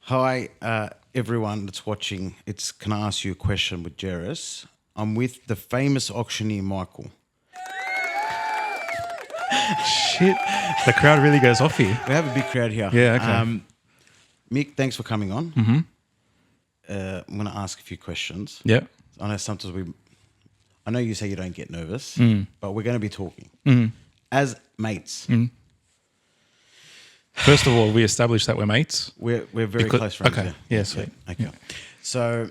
Hi, everyone that's watching. It's Can I Ask You a Question with Jerris. I'm with the famous auctioneer, Micheal. Shit, the crowd really goes off here. We have a big crowd here. Yeah, okay. Mick, thanks for coming on. Mm-hmm. I'm going to ask a few questions. Yeah. I know sometimes I know you say you don't get nervous, Mm. but we're going to be talking. Mm. As mates. Mm. First of all, we established that we're mates. We're very close friends. Okay. Yeah, sweet. Okay. So,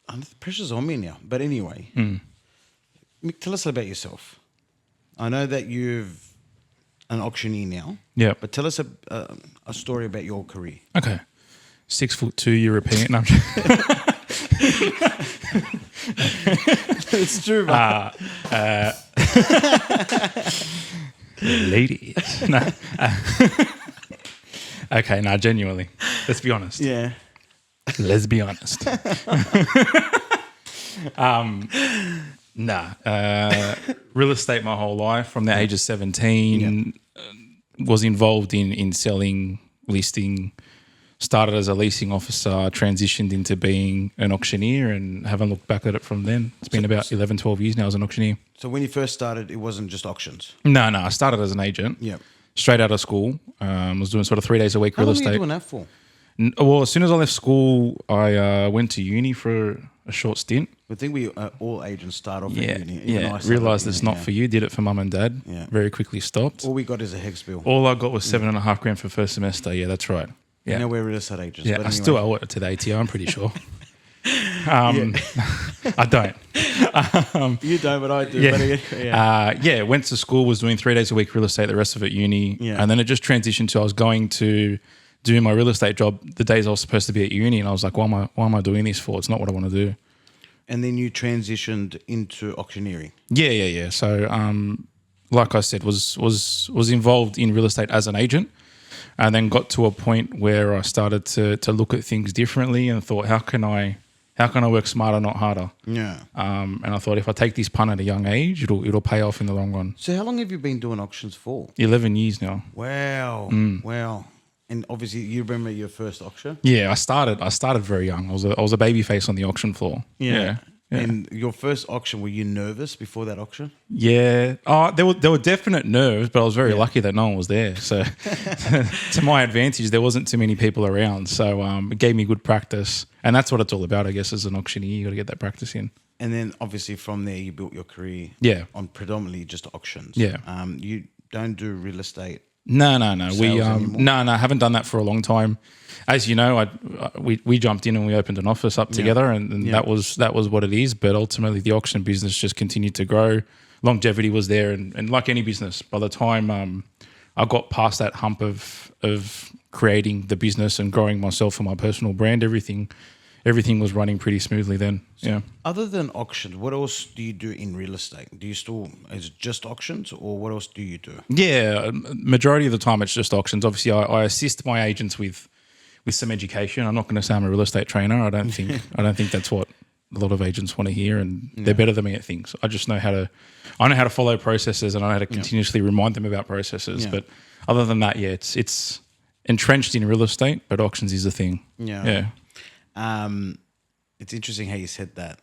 the pressure's on me now. But anyway, Mick, tell us about yourself. I know that you've an auctioneer now. Yeah. But tell us a story about your career. Okay. 6'2" European. No, It's true, but ladies. No. Okay, no, genuinely. Let's be honest. yeah. Let's be honest. Real estate my whole life from the age of 17. Was involved in selling, listing, started as a leasing officer, transitioned into being an auctioneer and haven't looked back at it from then. It's been about 11, 12 years now as an auctioneer. So when you first started, it wasn't just auctions. No, I started as an agent. Yeah. Straight out of school. Was doing sort of 3 days a week How real long estate. were you doing that for? Well, as soon as I left school, I went to uni for a short stint. I think we all agents start off Yeah, at uni. Even I started realised at it's uni, not for you. Did it for mum and dad. Yeah. Very quickly stopped. All we got is a HECS bill. All I got was $7.5 for first semester. Yeah, that's right. Yeah, You know, we're real estate agents. yeah. But I anyway. still owe it to the ATO. I'm pretty sure. I don't. You don't, but I do. Yeah. But Went to school, was doing 3 days a week real estate, the rest of it uni. Yeah. And then it just transitioned to I was going to do my real estate job the days I was supposed to be at uni. And I was like, why am I doing this for? It's not what I want to do. And then you transitioned into auctioneering. Yeah. So, like I said, was involved in real estate as an agent, and then got to a point where I started to look at things differently and thought, how can I work smarter, not harder? Yeah. And I thought if I take this punt at a young age, it'll pay off in the long run. So how long have you been doing auctions for? 11 years now. Wow. Wow. And obviously you remember your first auction? Yeah, I started very young. I was a baby face on the auction floor. Yeah. And your first auction, were you nervous before that auction? Yeah. Oh, there were definite nerves, but I was very lucky that no one was there. So to my advantage, there wasn't too many people around. So it gave me good practice. And that's what it's all about, I guess, as an auctioneer. You got to get that practice in. And then obviously from there you built your career on predominantly just auctions. Yeah. You don't do real estate. No. We anymore? I haven't done that for a long time. As you know, we jumped in and we opened an office up together, and that was what it is. But ultimately, the auction business just continued to grow. Longevity was there, and like any business, by the time I got past that hump of creating the business and growing myself and my personal brand, everything was running pretty smoothly then. Yeah. Other than auctions, what else do you do in real estate? Is it just auctions, or what else do you do? Yeah, majority of the time it's just auctions. Obviously, I assist my agents with some education. I'm not going to say I'm a real estate trainer. I don't think that's what a lot of agents want to hear, and they're better than me at things. I just know how to follow processes, and I know how to continuously remind them about processes. Yeah. But other than that, it's entrenched in real estate, but auctions is a thing. Yeah. It's interesting how you said that.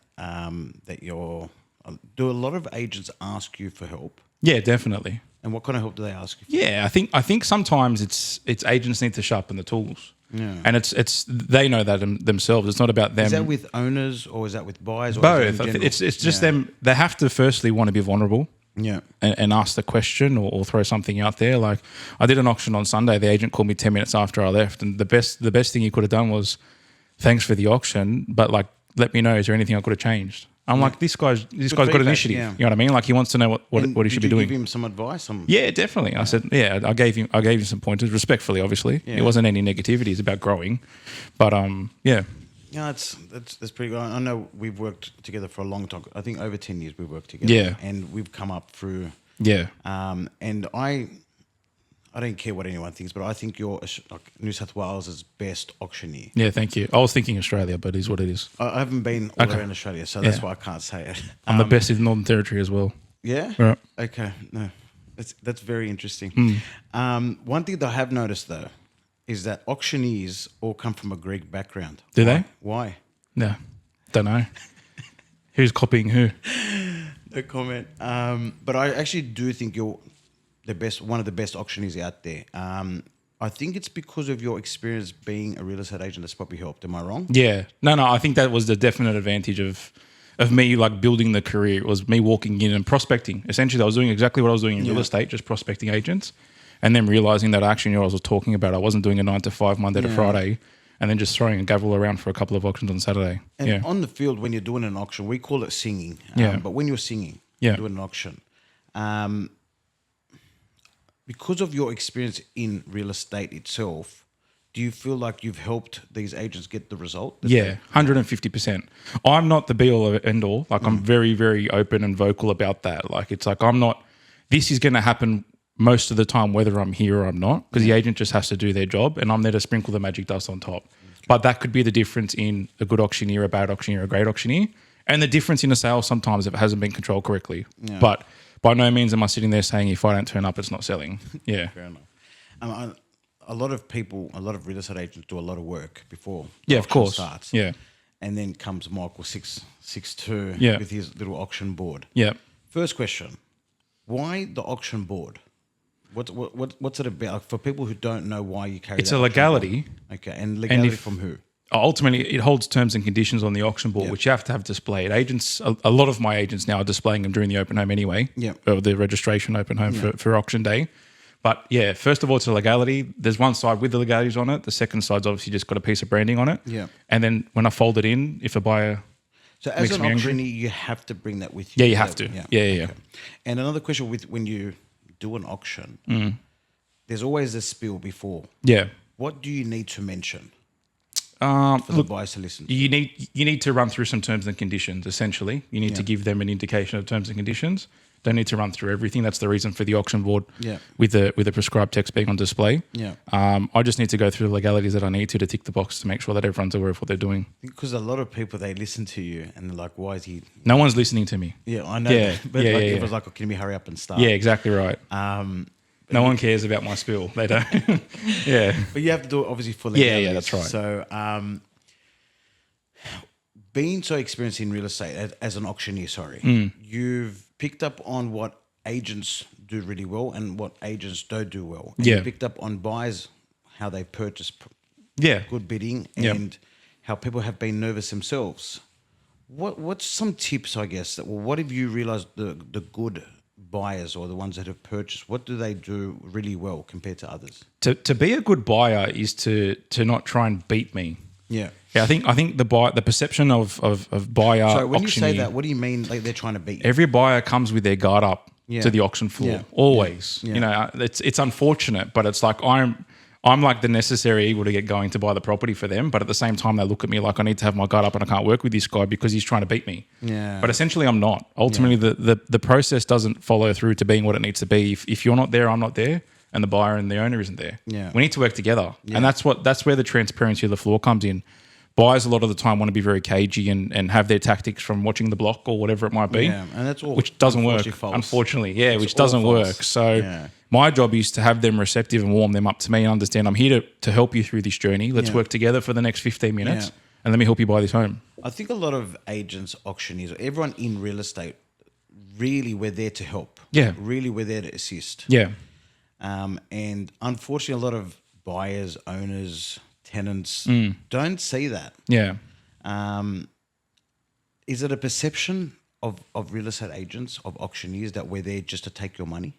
Do a lot of agents ask you for help? Yeah, definitely. And what kind of help do they ask you for? Yeah, I think sometimes it's agents need to sharpen the tools. Yeah. And it's they know that themselves. It's not about them. Is that with owners or is that with buyers? Or Both. Is that in general? It's just them. They have to firstly want to be vulnerable. Yeah. And ask the question or throw something out there. Like I did an auction on Sunday. The agent called me 10 minutes after I left, and the best thing he could have done was, thanks for the auction, but like let me know, is there anything I could have changed? I'm like, this guy's got feedback, initiative. yeah. You know what I mean? Like he wants to know what he should be doing. Did you give him some advice? Yeah, definitely. I said, I gave him some pointers, respectfully, obviously. Yeah. It wasn't any negativity. It's about growing. But yeah. Yeah, that's pretty good. I know we've worked together for a long time. I think over 10 years we've worked together. Yeah. And we've come up through. Yeah. And I don't care what anyone thinks, but I think you're like New South Wales' best auctioneer. Yeah, thank you. I was thinking Australia, but it is what it is. I haven't been all around Australia, so that's why I can't say it. I'm the best in Northern Territory as well. Yeah? Right. Okay. No. That's very interesting. One thing that I have noticed though is that auctioneers all come from a Greek background. Do they? Why? No, don't know. Who's copying who? No comment. But I actually do think you're one of the best auctioneers out there. I think it's because of your experience being a real estate agent that's probably helped. Am I wrong? Yeah. No, I think that was the definite advantage of me like building the career. It was me walking in and prospecting. Essentially, I was doing exactly what I was doing in real estate, just prospecting agents, and then realizing that I actually knew what I was talking about. I wasn't doing a 9 to 5 Monday to Friday, and then just throwing a gavel around for a couple of auctions on Saturday. And on the field, when you're doing an auction, we call it singing. But when you're singing, doing an auction, because of your experience in real estate itself, do you feel like you've helped these agents get the result? 150%. I'm not the be all or end all. Like I'm very, very open and vocal about that. Like it's like this is going to happen most of the time, whether I'm here or I'm not, because the agent just has to do their job and I'm there to sprinkle the magic dust on top. Okay. But that could be the difference in a good auctioneer, a bad auctioneer, a great auctioneer, and the difference in a sale sometimes if it hasn't been controlled correctly. Yeah. But by no means am I sitting there saying if I don't turn up, it's not selling. Yeah. Fair enough. A lot of people, a lot of real estate agents do a lot of work before the auction starts. Yeah. And then comes Michael 6'2" with his little auction board. Yeah. First question, why the auction board? What's it about? Like for people who don't know why you carry it's a legality. Okay, and legality from who? Ultimately, it holds terms and conditions on the auction board, which you have to have displayed. Agents, a lot of my agents now are displaying them during the open home anyway, or the registration open home for auction day. But yeah, first of all, it's a legality. There's one side with the legalities on it. The second side's obviously just got a piece of branding on it. Yeah. And then when I fold it in, if a buyer so as an auctioneer, you have to bring that with you. Yeah, you have to. Yeah. Okay. And another question when you do an auction, there's always a spiel before. Yeah. What do you need to mention? For the buyers to listen to? You need to run through some terms and conditions, essentially. You need to give them an indication of terms and conditions. Don't need to run through everything. That's the reason for the auction board with the prescribed text being on display. Yeah. I just need to go through the legalities that I need to tick the box to make sure that everyone's aware of what they're doing. Because a lot of people, they listen to you and they're like, why is he... No one's listening to me. Yeah, I know. Yeah. But it was like, oh, can we hurry up and start? Yeah, exactly right. No one cares about my spiel. They don't. Yeah. But you have to do it obviously for legalities. Yeah, that's right. So being so experienced in real estate as an auctioneer, you've picked up on what agents do really well and what agents don't do well. And you picked up on buyers, how they purchase good bidding and how people have been nervous themselves. What's some tips, I guess, what have you realized the good buyers or the ones that have purchased, what do they do really well compared to others? To be a good buyer is to not try and beat me. Yeah, I think the perception of buyer. So when you say that, what do you mean? Like they're trying to beat you? Every buyer comes with their guard up to the auction floor. Always. Yeah. You know, it's unfortunate, but it's like I'm like the necessary evil to get going to buy the property for them. But at the same time, they look at me like I need to have my guard up and I can't work with this guy because he's trying to beat me. Yeah. But essentially, I'm not. Ultimately, the process doesn't follow through to being what it needs to be. If you're not there, I'm not there. And the buyer and the owner isn't there. Yeah. We need to work together. Yeah. And that's where the transparency of the floor comes in. Buyers a lot of the time want to be very cagey and have their tactics from watching the block or whatever it might be. Yeah, and that's all which doesn't work. False. Unfortunately. Yeah, which doesn't work. So my job is to have them receptive and warm them up to me and understand I'm here to help you through this journey. Let's work together for the next 15 minutes and let me help you buy this home. I think a lot of agents, auctioneers, everyone in real estate, really we're there to help. Yeah. Really we're there to assist. Yeah. And unfortunately, a lot of buyers, owners, tenants don't see that. Yeah. Is it a perception of real estate agents, of auctioneers, that we're there just to take your money?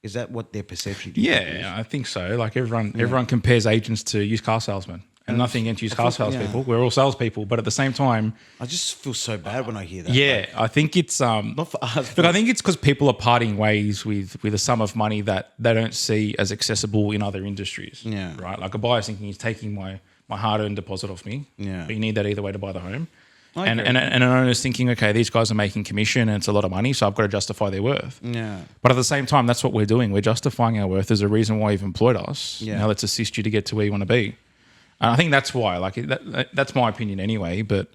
Is that what their perception is? Yeah, I think so. Like everyone compares agents to used car salesmen. And nothing against used car salespeople. We're all salespeople, but at the same time, I just feel so bad when I hear that. Yeah, I think it's not for us. Look, I think it's because people are parting ways with a sum of money that they don't see as accessible in other industries. Yeah, right. Like a buyer's thinking he's taking my hard-earned deposit off me. Yeah, but you need that either way to buy the home. And an owner's thinking, okay, these guys are making commission and it's a lot of money, so I've got to justify their worth. Yeah. But at the same time, that's what we're doing. We're justifying our worth. There's a reason why you've employed us. Yeah. Now let's assist you to get to where you want to be. And I think that's why, that's my opinion anyway, but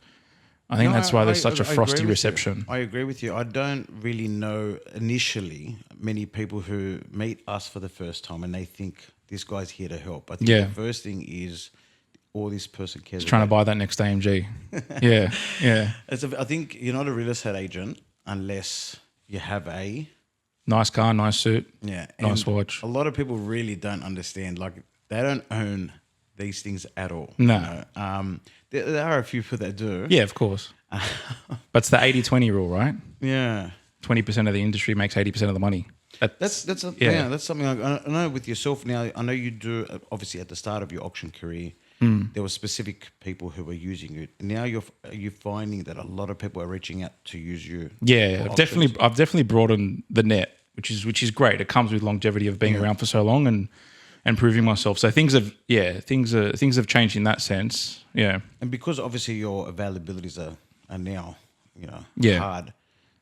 I think that's why there's such a frosty reception. I agree with you. I don't really know initially, many people who meet us for the first time and they think this guy's here to help. I think Yeah. the first thing is all this person cares Trying to about. buy that next AMG. Yeah, yeah. I think you're not a real estate agent unless you have a Nice car, nice suit, nice nice watch. A lot of people really don't understand. Like they don't own these things at all. No. There are a few people that do. Yeah, of course. But it's the 80-20 rule, right? Yeah. 20% of the industry makes 80% of the money. That's something I know with yourself now. I know you do. Obviously, at the start of your auction career, there were specific people who were using it. Now you're finding that a lot of people are reaching out to use you. Yeah, I've definitely broadened the net, which is great. It comes with longevity of being around for so long and proving myself. So things have changed in that sense. Yeah, and because obviously your availabilities are now hard.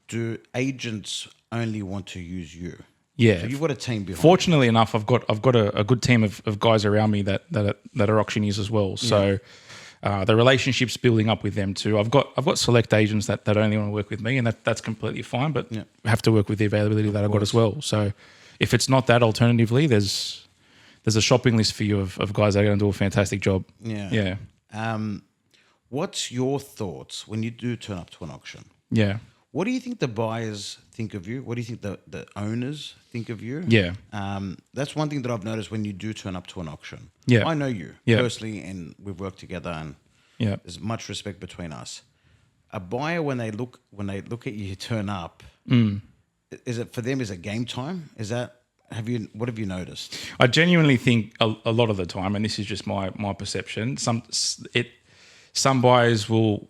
Do agents only want to use you? Yeah. So you've got a team behind. Fortunately enough, I've got a good team of guys around me that are auctioneers as well. So the relationship's building up with them too. I've got select agents that only want to work with me, and that's completely fine. But I have to work with the availability that I've got as well. So if it's not that, alternatively, there's a shopping list for you of guys that are going to do a fantastic job. Yeah. What's your thoughts when you do turn up to an auction? Yeah. What do you think the buyers think of you? What do you think the owners think of you? Yeah. That's one thing that I've noticed when you do turn up to an auction. Yeah. I know you personally, and we've worked together, and there's much respect between us. A buyer, when they look at you turn up, is it for them? Is it game time? Is that what have you noticed? I genuinely think a lot of the time, and this is just my perception, some buyers will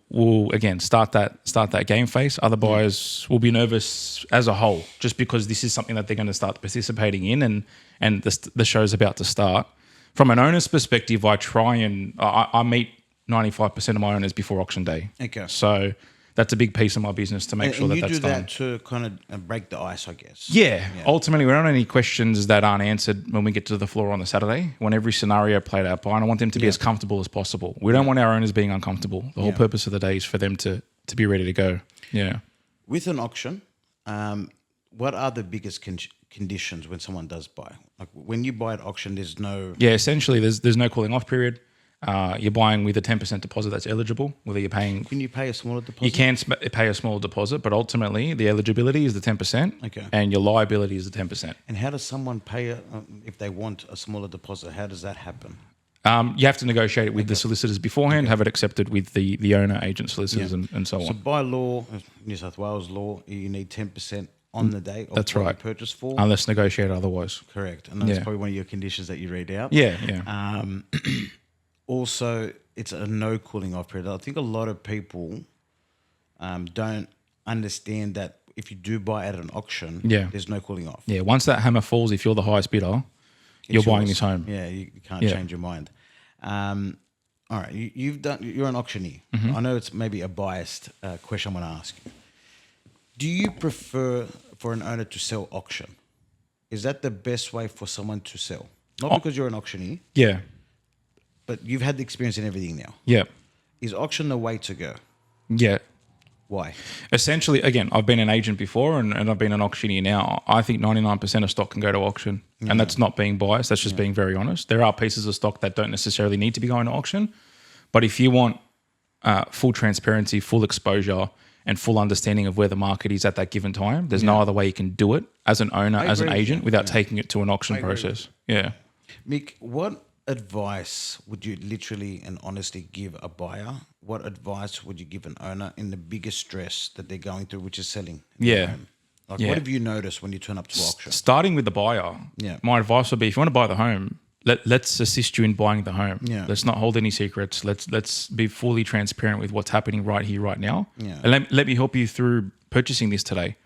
again start that game face. Other buyers will be nervous as a whole, just because this is something that they're going to start participating in, and the show's about to start. From an owner's perspective, I try and I meet 95% of my owners before auction day. Okay. So that's a big piece of my business to make sure that that's done. And you do that to kind of break the ice, I guess. Yeah. Ultimately, we don't have any questions that aren't answered when we get to the floor on the Saturday. We want every scenario played out by, and I want them to be as comfortable as possible. We don't want our owners being uncomfortable. The whole purpose of the day is for them to be ready to go. Yeah. With an auction, what are the biggest conditions when someone does buy? Like when you buy at auction, there's no... Yeah, essentially, there's no cooling off period. You're buying with a 10% deposit that's eligible, whether you're paying... Can you pay a smaller deposit? You can pay a smaller deposit, but ultimately the eligibility is the 10%, and your liability is the 10%. And how does someone pay if they want a smaller deposit? How does that happen? You have to negotiate it with the solicitors beforehand, have it accepted with the owner, agent, solicitors, and so on. So by law, New South Wales law, you need 10% on the day of that's what right. you purchase for. Unless negotiated otherwise. Correct. And that's probably one of your conditions that you read out. Yeah. Also, it's a no cooling off period. I think a lot of people don't understand that if you do buy at an auction, there's no cooling off. Yeah, once that hammer falls, if you're the highest bidder, you're buying this home. Yeah, you can't change your mind. All right, you're an auctioneer. I know it's maybe a biased question I'm going to ask you. Do you prefer for an owner to sell auction? Is that the best way for someone to sell? Not because you're an auctioneer. Yeah. But you've had the experience in everything now. Yeah. Is auction the way to go? Yeah. Why? Essentially, again, I've been an agent before and I've been an auctioneer now. I think 99% of stock can go to auction. And that's not being biased. That's just being very honest. There are pieces of stock that don't necessarily need to be going to auction. But if you want full transparency, full exposure, and full understanding of where the market is at that given time, there's no other way you can do it as an owner, as an agent, without taking it to an auction process. Yeah. Mick, what advice would you literally and honestly give a buyer? What advice would you give an owner in the biggest stress that they're going through, which is selling? Yeah. Home? Like, what have you noticed when you turn up to auction? Starting with the buyer, my advice would be, if you want to buy the home, let's assist you in buying the home. Yeah. Let's not hold any secrets. Let's be fully transparent with what's happening right here, right now. Yeah. And let me help you through purchasing this today.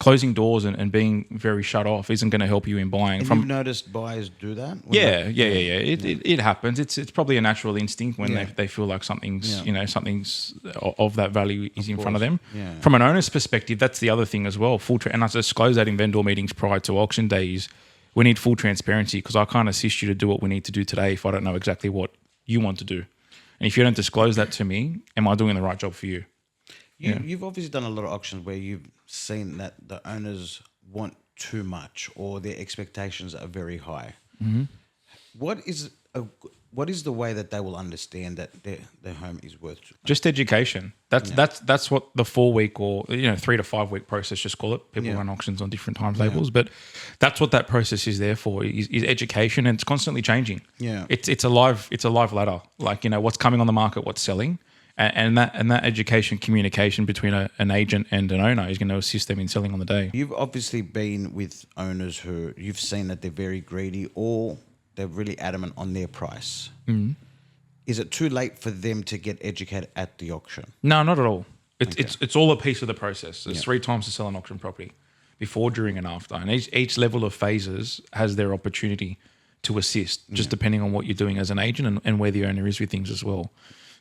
Closing doors and being very shut off isn't going to help you in buying. And you've noticed buyers do that? Yeah. It happens. It's probably a natural instinct when they feel like something's of that value is in front of them. Yeah. From an owner's perspective, that's the other thing as well. And I disclose that in vendor meetings prior to auction days. We need full transparency because I can't assist you to do what we need to do today if I don't know exactly what you want to do. And if you don't disclose that to me, am I doing the right job for you? You've obviously done a lot of auctions where you've seen that the owners want too much or their expectations are very high, what is the way that they will understand that their home is worth? Just education. That's what the 4 week or 3 to 5 week process, just call it. People run auctions on different timetables, but that's what that process is there for. Is education, and it's constantly changing. Yeah, it's a live ladder. Like what's coming on the market, what's selling, and that education, communication between an agent and an owner is going to assist them in selling on the day. You've obviously been with owners who you've seen that they're very greedy or they're really adamant on their price. Mm. Is it too late for them to get educated at the auction? No, not at all. It's all a piece of the process. There's 3 times to sell an auction property: before, during, and after. And each level of phases has their opportunity to assist, just depending on what you're doing as an agent and where the owner is with things as well.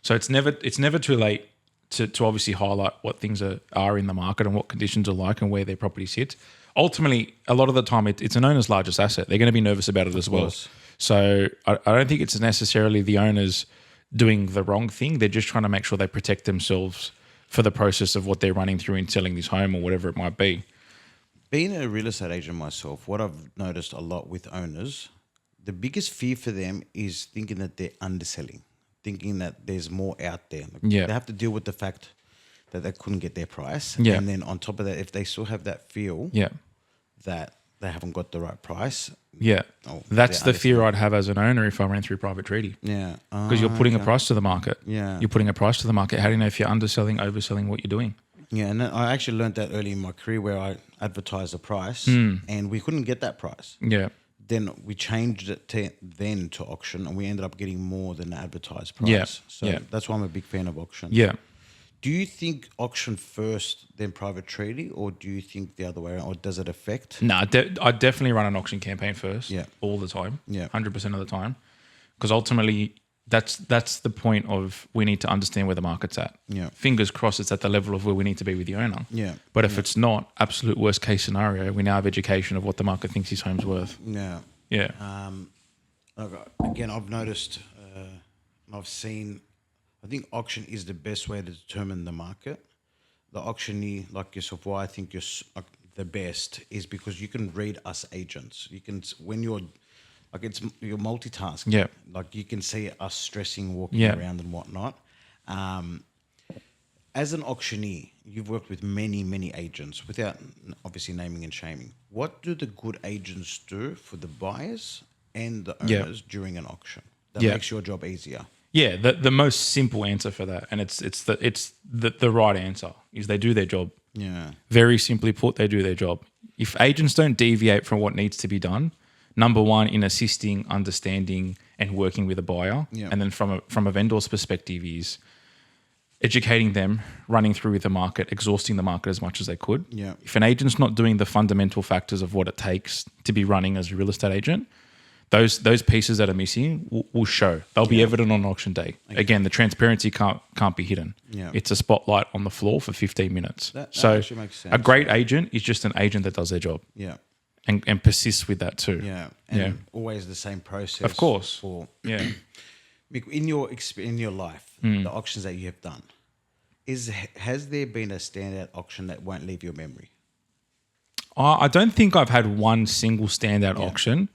So it's never too late to obviously highlight what things are in the market and what conditions are like and where their property sits. Ultimately, a lot of the time, it's an owner's largest asset. They're going to be nervous about it as well. So I don't think it's necessarily the owners doing the wrong thing. They're just trying to make sure they protect themselves for the process of what they're running through in selling this home or whatever it might be. Being a real estate agent myself, what I've noticed a lot with owners, the biggest fear for them is thinking that they're underselling, thinking that there's more out there. Yeah. They have to deal with the fact that they couldn't get their price. Yeah. And then on top of that, if they still have that feel that they haven't got the right price. Yeah. That's the fear I'd have as an owner if I ran through private treaty. Yeah. Because you're putting a price to the market. Yeah. You're putting a price to the market. How do you know if you're underselling, overselling what you're doing? Yeah, and I actually learned that early in my career where I advertised a price and we couldn't get that price. Yeah. Then we changed it to auction and we ended up getting more than the advertised price. Yeah. So that's why I'm a big fan of auction. Yeah. Do you think auction first, then private treaty, or do you think the other way around, or does it affect? No, I definitely run an auction campaign first. Yeah. All the time. Yeah. 100% of the time. Because ultimately, that's the point of we need to understand where the market's at. Yeah. Fingers crossed it's at the level of where we need to be with the owner. Yeah. But if it's not, absolute worst case scenario, we now have education of what the market thinks his home's worth. Yeah. Yeah. Again, I've noticed, and I've seen, I think auction is the best way to determine the market. The auctioneer, like yourself, why I think you're the best is because you can read us agents. You can, when you're multitasking. Yeah. Like you can see us stressing, walking around and whatnot. As an auctioneer, you've worked with many, many agents without obviously naming and shaming. What do the good agents do for the buyers and the owners during an auction that makes your job easier? Yeah, the most simple answer for that, and it's the right answer, is they do their job. Yeah. Very simply put, they do their job. If agents don't deviate from what needs to be done, number one, in assisting, understanding, and working with a buyer, and then from a vendor's perspective is educating them, running through with the market, exhausting the market as much as they could. Yeah. If an agent's not doing the fundamental factors of what it takes to be running as a real estate agent, those pieces that are missing will show. They'll be evident on auction day. Okay. Again, the transparency can't be hidden. Yeah. It's a spotlight on the floor for 15 minutes. That so actually makes sense. A great agent is just an agent that does their job. Yeah. And persists with that too. Yeah. And always the same process. Of course. Mick, in your life, the auctions that you have done, has there been a standout auction that won't leave your memory? I don't think I've had one single standout auction.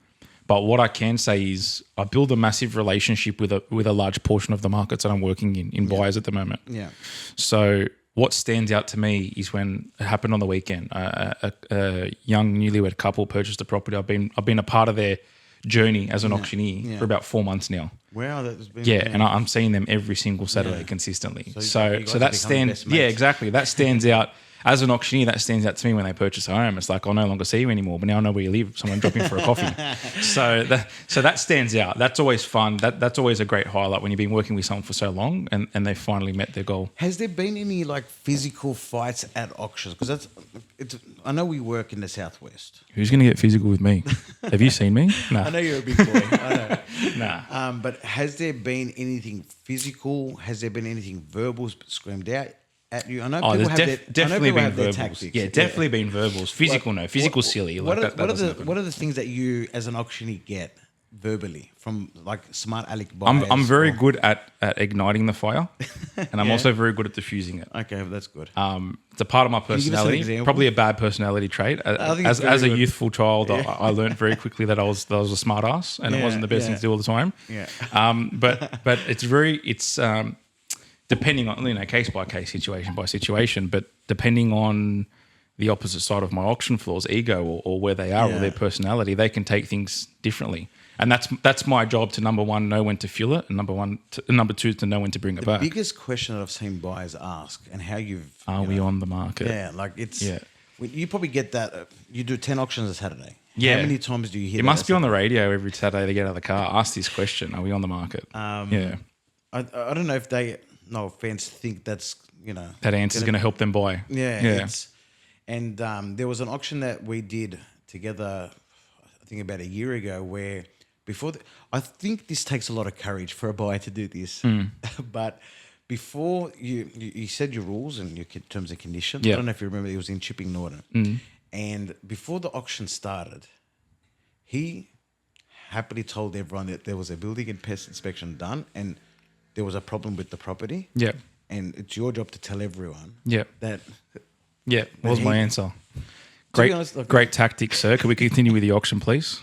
But what I can say is I build a massive relationship with a large portion of the markets that I'm working in buyers at the moment. Yeah. So what stands out to me is when it happened on the weekend. A young newlywed couple purchased a property. I've been a part of their journey as an auctioneer for about 4 months now. Wow, that's been and I'm seeing them every single Saturday consistently. So that stands. Yeah, exactly. That stands out. As an auctioneer, that stands out to me when they purchase a home. It's like, I'll no longer see you anymore, but now I know where you live. Someone dropping for a coffee. So that stands out. That's always fun. That's always a great highlight when you've been working with someone for so long and they finally met their goal. Has there been any like physical fights at auctions? Because I know we work in the Southwest. Who's going to get physical with me? Have you seen me? No. I know you're a big boy. I know. Nah. But has there been anything physical? Has there been anything verbal screamed out at you? I know people definitely been have their verbals. tactics. Yeah, definitely been verbals. Physical, no. Physical, silly. What are the things that you, as an auctioneer, get verbally from like smart aleck buyers? I'm very good at igniting the fire, and I'm also very good at diffusing it. Okay, well, that's good. It's a part of my you give us an personality. example? Probably a bad personality trait. I think it's very As a good. youthful child, I learned very quickly that I was a smart ass, and it wasn't the best thing to do all the time. Yeah. But it's depending on case by case, situation by situation, but depending on the opposite side of my auction floor's ego or where they are or their personality, they can take things differently. And that's my job to, number one, know when to fuel it, and number two, to know when to bring it back. The biggest question that I've seen buyers ask, and how Are we on the market? Yeah, like you probably get that. You do 10 auctions a Saturday. Yeah. How many times do you hear It that? must be on the radio every Saturday they get out of the car. Ask this question: are we on the market? I don't know if they, no offense, think that's that answer is going to help them buy. Yeah. And there was an auction that we did together, I think about a year ago, where I think this takes a lot of courage for a buyer to do this, but before you said your rules and your terms and conditions. I don't know if you remember, it was in Chipping Norton, and before the auction started, he happily told everyone that there was a building and pest inspection done and there was a problem with the property. Yeah. And it's your job to tell everyone that. Yeah, what was my answer? Great tactic, sir. Could we continue with the auction, please?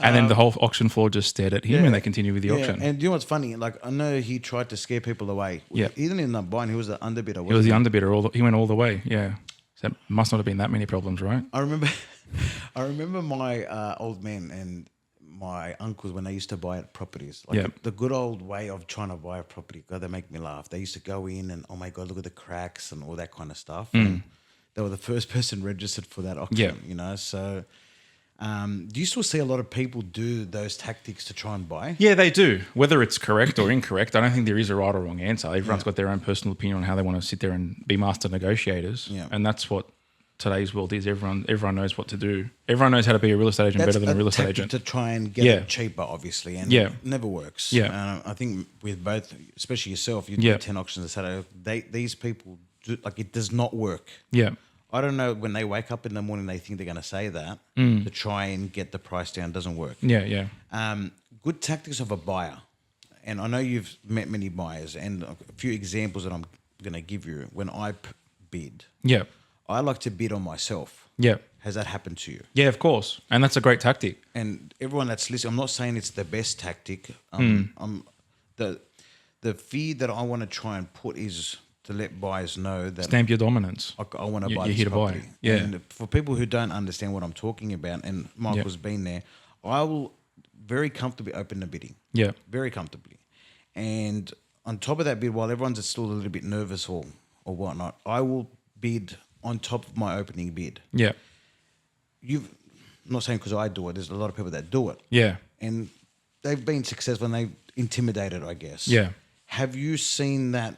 And then the whole auction floor just stared at him and they continued with the auction. And you know what's funny? Like, I know he tried to scare people away. Yeah. He didn't end up buying. He was the underbidder. He was the underbidder. He went all the way, yeah. So it must not have been that many problems, right? I remember my old man and my uncles when they used to buy properties. Like the good old way of trying to buy a property. God, they make me laugh. They used to go in and, oh my God, look at the cracks and all that kind of stuff. And they were the first person registered for that auction, So do you still see a lot of people do those tactics to try and buy? Yeah, they do. Whether it's correct or incorrect, I don't think there is a right or wrong answer. Everyone's got their own personal opinion on how they want to sit there and be master negotiators. Yeah. And that's what today's world is. Everyone knows what to do. Everyone knows how to be a real estate agent better than a real estate agent. To try and get it cheaper, obviously, and it never works. Yeah. I think with both, especially yourself, you do 10 auctions a Saturday. These people do, like, it does not work. Yeah. I don't know, when they wake up in the morning, they think they're going to say that to try and get the price down. Doesn't work. Yeah. Good tactics of a buyer, and I know you've met many buyers, and a few examples that I'm going to give you. When I bid, I like to bid on myself. Yeah. Has that happened to you? Yeah, of course. And that's a great tactic. And everyone that's listening, I'm not saying it's the best tactic. The fear that I want to try and put is to let buyers know that stamp your dominance. I want to buy you're this here to property. buy. Yeah. And for people who don't understand what I'm talking about, and Michael's been there, I will very comfortably open the bidding. Yeah. Very comfortably. And on top of that bid, while everyone's still a little bit nervous or whatnot, I will bid on top of my opening bid. Yeah. I'm not saying because I do it, there's a lot of people that do it. Yeah. And they've been successful and they've intimidated, I guess. Yeah. Have you seen that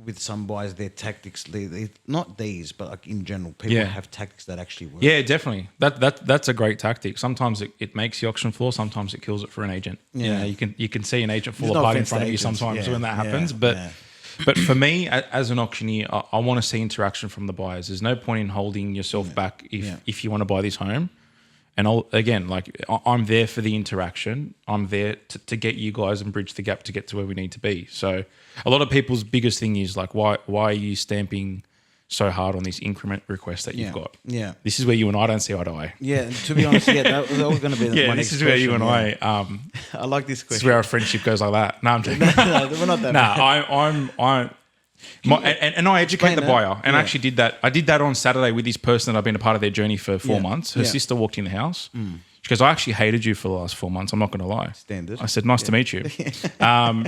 with some buyers, their tactics, they not these, but like in general, people have tactics that actually work? Yeah, definitely. That's a great tactic. Sometimes it makes the auction floor, sometimes it kills it for an agent. Yeah. You can see an agent fall apart in front of you sometimes when that happens. But for me, as an auctioneer, I want to see interaction from the buyers. There's no point in holding yourself back if you want to buy this home. And I'm there for the interaction. I'm there to get you guys and bridge the gap to get to where we need to be. So a lot of people's biggest thing is like, why are you stamping so hard on this increment request that you've got? Yeah. This is where you and I don't see eye to eye. Yeah, to be honest, that was going to be my next question. This is where you and I... I like this question. This is where our friendship goes like that. No, I'm joking. No, we're not that I'm and I educate the buyer, and I actually did that. I did that on Saturday with this person that I've been a part of their journey for 4 months. Her sister walked in the house. She goes, I actually hated you for the last 4 months. I'm not going to lie. Standard. I said, nice to meet you.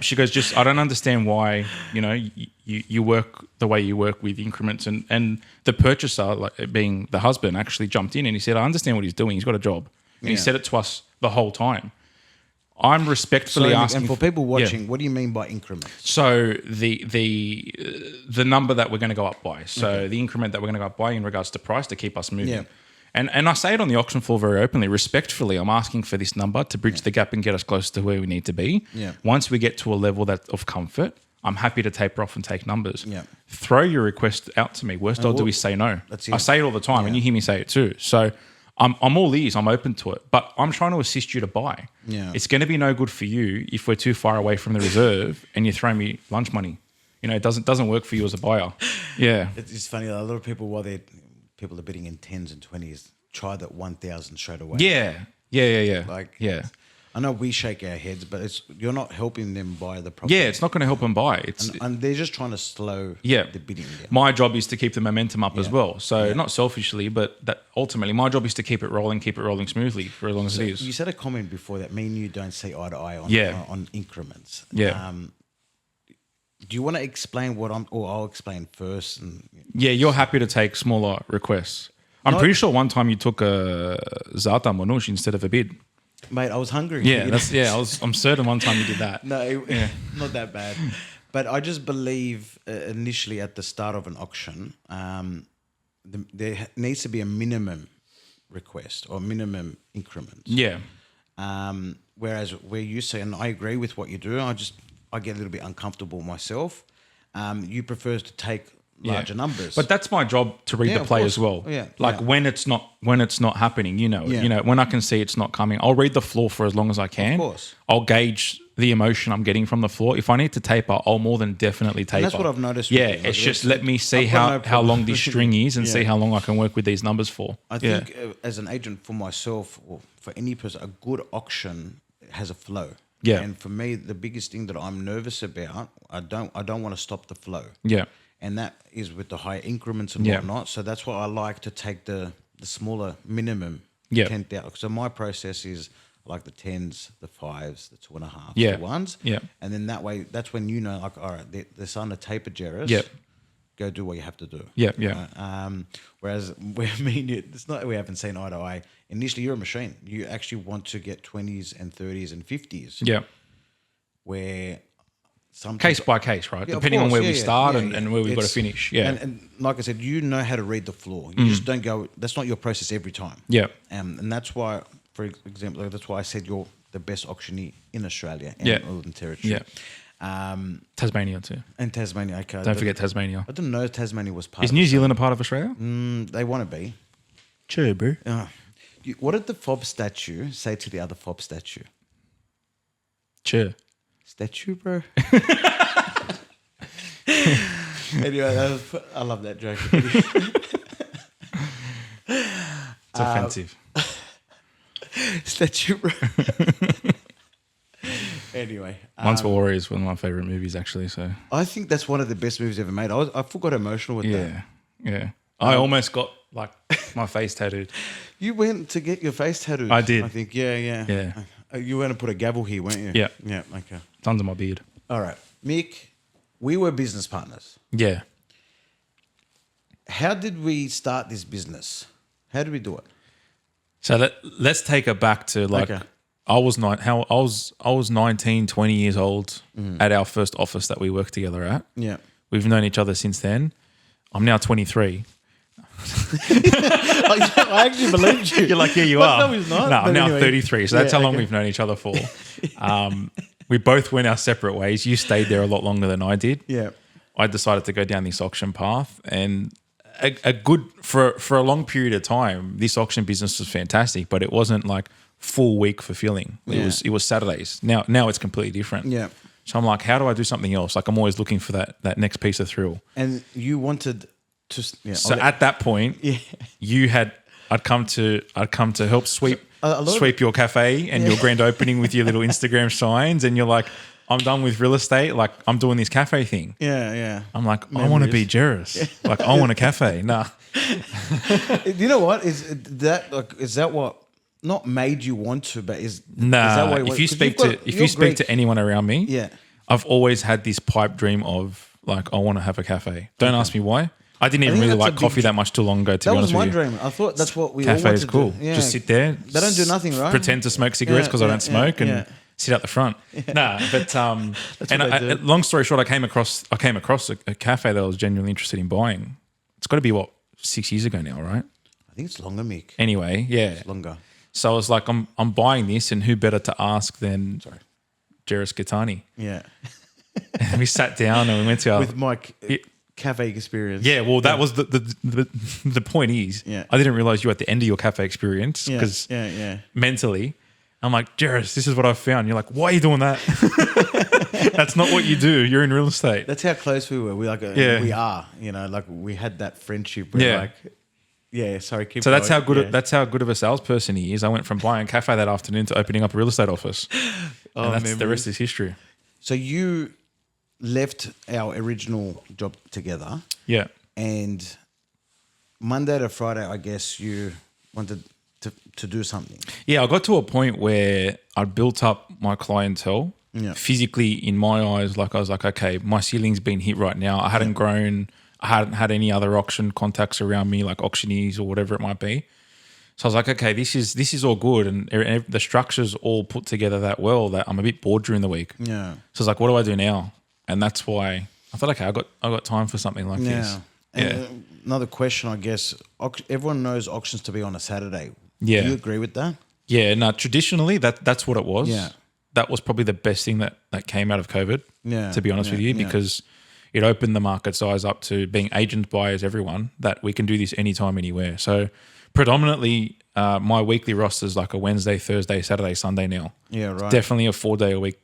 She goes, I don't understand why, you work the way you work with increments. And the purchaser, like being the husband, actually jumped in and he said, I understand what he's doing. He's got a job. And he said it to us the whole time. I'm respectfully asking. And for people watching, what do you mean by increment? So the number that we're going to go up by. So the increment that we're going to go up by in regards to price to keep us moving. Yeah. And I say it on the auction floor very openly, respectfully. I'm asking for this number to bridge the gap and get us closer to where we need to be. Yeah. Once we get to a level of comfort, I'm happy to taper off and take numbers. Yeah. Throw your request out to me. Worst, I'll do is say no. I say it all the time, and you hear me say it too. So I'm all ears. I'm open to it, but I'm trying to assist you to buy. Yeah. It's going to be no good for you if we're too far away from the reserve and you throw me lunch money. It doesn't work for you as a buyer. Yeah. It's funny. A lot of people, people are bidding in 10s and 20s, try that 1,000 straight away. Yeah. Yeah. I know we shake our heads, but you're not helping them buy the property. Yeah, it's not going to help them buy. And they're just trying to slow the bidding down. My job is to keep the momentum up as well. So not selfishly, but that ultimately my job is to keep it rolling smoothly for as long as it is. You said a comment before that me and you don't see eye to eye on increments. Yeah. Do you want to explain I'll explain first? Yeah, you're happy to take smaller requests. I'm pretty sure one time you took a Zata Monush instead of a bid. Mate, I was hungry. Yeah, I'm certain one time you did that. No, not that bad. But I just believe initially at the start of an auction, there needs to be a minimum request or minimum increment. Yeah. Whereas where you say, and I agree with what you do, I get a little bit uncomfortable myself. You prefer to take larger numbers, but that's my job to read the play as well. When it's not happening, when I can see it's not coming, I'll read the floor for as long as I can. Of course. I'll gauge the emotion I'm getting from the floor. If I need to taper, I'll more than definitely taper. And that's what I've noticed. Yeah, it's just let me see how long this string is and see how long I can work with these numbers for. I think as an agent for myself or for any person, a good auction has a flow. Yeah. And for me, the biggest thing that I'm nervous about, I don't want to stop the flow. Yeah. And that is with the high increments and whatnot. So that's why I like to take the smaller minimum. Yeah. 10,000. So my process is like the 10s, the 5s, the 2.5s, Yeah. the 1s. Yeah. And then that way, that's when you know, like, all right, they're starting to taper, Jerris. Yep. Go do what you have to do. Yeah. Whereas where me and you, it's not that we haven't seen eye to eye. Initially, you're a machine. You actually want to get 20s and 30s and 50s. Yeah. Where some case by case, right? Yeah, depending on where we start yeah. and where we've got to finish. Yeah. And like I said, you know how to read the floor. You just don't go. That's not your process every time. Yeah. And that's why, for example, that's why I said you're the best auctioneer in Australia and Northern Territory. Yeah. Tasmania too. And Tasmania. Okay. Don't forget Tasmania. I didn't know Tasmania was part. Is New Zealand a part of Australia? They want to be. Sure, bro. What did the fob statue say to the other fob statue? Sure. Statue, bro. Anyway, I love that joke. It's offensive. Statue, bro. Anyway, Once Were Warriors, one of my favorite movies, actually. So I think that's one of the best movies ever made. I got emotional with that. Yeah. I almost got like my face tattooed. You went to get your face tattooed. I did. I think. Yeah. You went to put a gavel here, weren't you? Yeah. Yeah. Okay. It's under my beard. All right, Mick. We were business partners. Yeah. How did we start this business? How did we do it? So let's take it back to like I was 19, 20 years old at our first office that we worked together at. Yeah. We've known each other since then. I'm now 23. I actually believed you. You're like, yeah, you are. No, he's not. No, I'm now anyway. 33. So that's how long we've known each other for. We both went our separate ways. You stayed there a lot longer than I did. Yeah. I decided to go down this auction path, and a good for a long period of time, this auction business was fantastic, but it wasn't like full week fulfilling. It was Saturdays. Now it's completely different. Yeah. So I'm like, how do I do something else? Like I'm always looking for that next piece of thrill. And you wanted to. Yeah, so at that point, I'd come to help sweep your cafe and your grand opening with your little Instagram signs, and you're like, I'm done with real estate. Like I'm doing this cafe thing. Yeah. I'm like, I want to be Jerris. Like I want a cafe. Nah. You know what? Is that what not made you want to, but is that why if you speak to anyone around me, I've always had this pipe dream of like, I want to have a cafe. Don't ask me why. I didn't even really like coffee that much too long ago, to be honest with you. That was my dream. I thought that's what we cafe all wanted is cool. to do. Yeah. Just sit there. They don't do nothing, right? Pretend to smoke cigarettes because I don't smoke and sit out the front. Nah, but long story short, I came across a cafe that I was genuinely interested in buying. It's got to be 6 years ago now, right? I think it's longer, Mick. Anyway, yeah, it's longer. So I was like, I'm buying this, and who better to ask than Jerris Gattani? Yeah. And we sat down and we went to our with Mike. cafe experience. Yeah, well, that was the point is, Yeah. I didn't realize you were at the end of your cafe experience Yeah, because yeah. mentally, I'm like, Jairus, this is what I found. You're like, why are you doing that? That's not what you do. You're in real estate. That's how close we were. We we are. Like we had that friendship. Where Yeah. Sorry. Keep So that's going. how good Yeah. that's how good of a salesperson he is. I went from buying a cafe that afternoon to opening up a real estate office, and that's the memories. rest is history. So you left our original job together, Yeah, and Monday to Friday, I guess you wanted to do something. yeah. I got to a point where I built up my clientele. Yeah. Physically, in my eyes, like I was like, okay, my ceiling's been hit right now. I hadn't grown. I hadn't had any other auction contacts around me, like auctioneers or whatever it might be. So I was like, okay, this is all good, and the structure's all put together that well that I'm a bit bored during the week. Yeah. So I was like, what do I do now? And that's why I thought, okay, I got time for something like this. And another question, I guess. Everyone knows auctions to be on a Saturday. Yeah. Do you agree with that? Yeah, no, traditionally that's what it was. Yeah. That was probably the best thing that came out of COVID, Yeah. to be honest with you, because it opened the market size up to being agent buyers, everyone, that we can do this anytime, anywhere. So predominantly my weekly roster is like a Wednesday, Thursday, Saturday, Sunday now. Yeah, right. Definitely a 4-day-a-week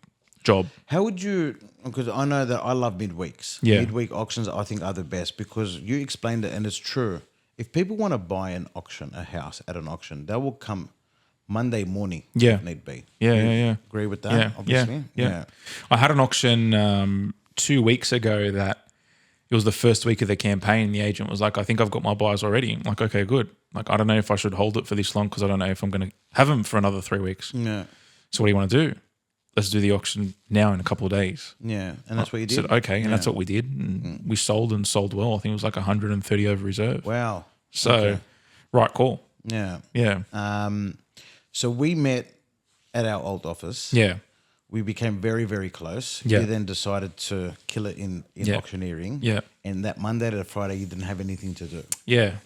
job. How would you, because I know that I love midweeks. Yeah. Midweek auctions I think are the best because you explained it and it's true. If people want to buy a house at an auction, they will come Monday morning Yeah. if need be. Yeah, You yeah. Agree with that, Yeah, obviously? yeah. I had an auction 2 weeks ago that it was the first week of the campaign. The agent was like, I think I've got my buyers already. I'm like, okay, good. Like, I don't know if I should hold it for this long because I don't know if I'm going to have them for another 3 weeks. Yeah. So what do you want to do? Let's do the auction now in a couple of days. Yeah. And that's what you I did? said, okay. And that's what we did. And we sold well. I think it was like 130 over reserve. Wow. So, right call. Yeah. Yeah. So we met at our old office. Yeah. We became very, very close. Yeah. You then decided to kill it in Yeah. auctioneering. Yeah. And that Monday to Friday, you didn't have anything to do. Yeah.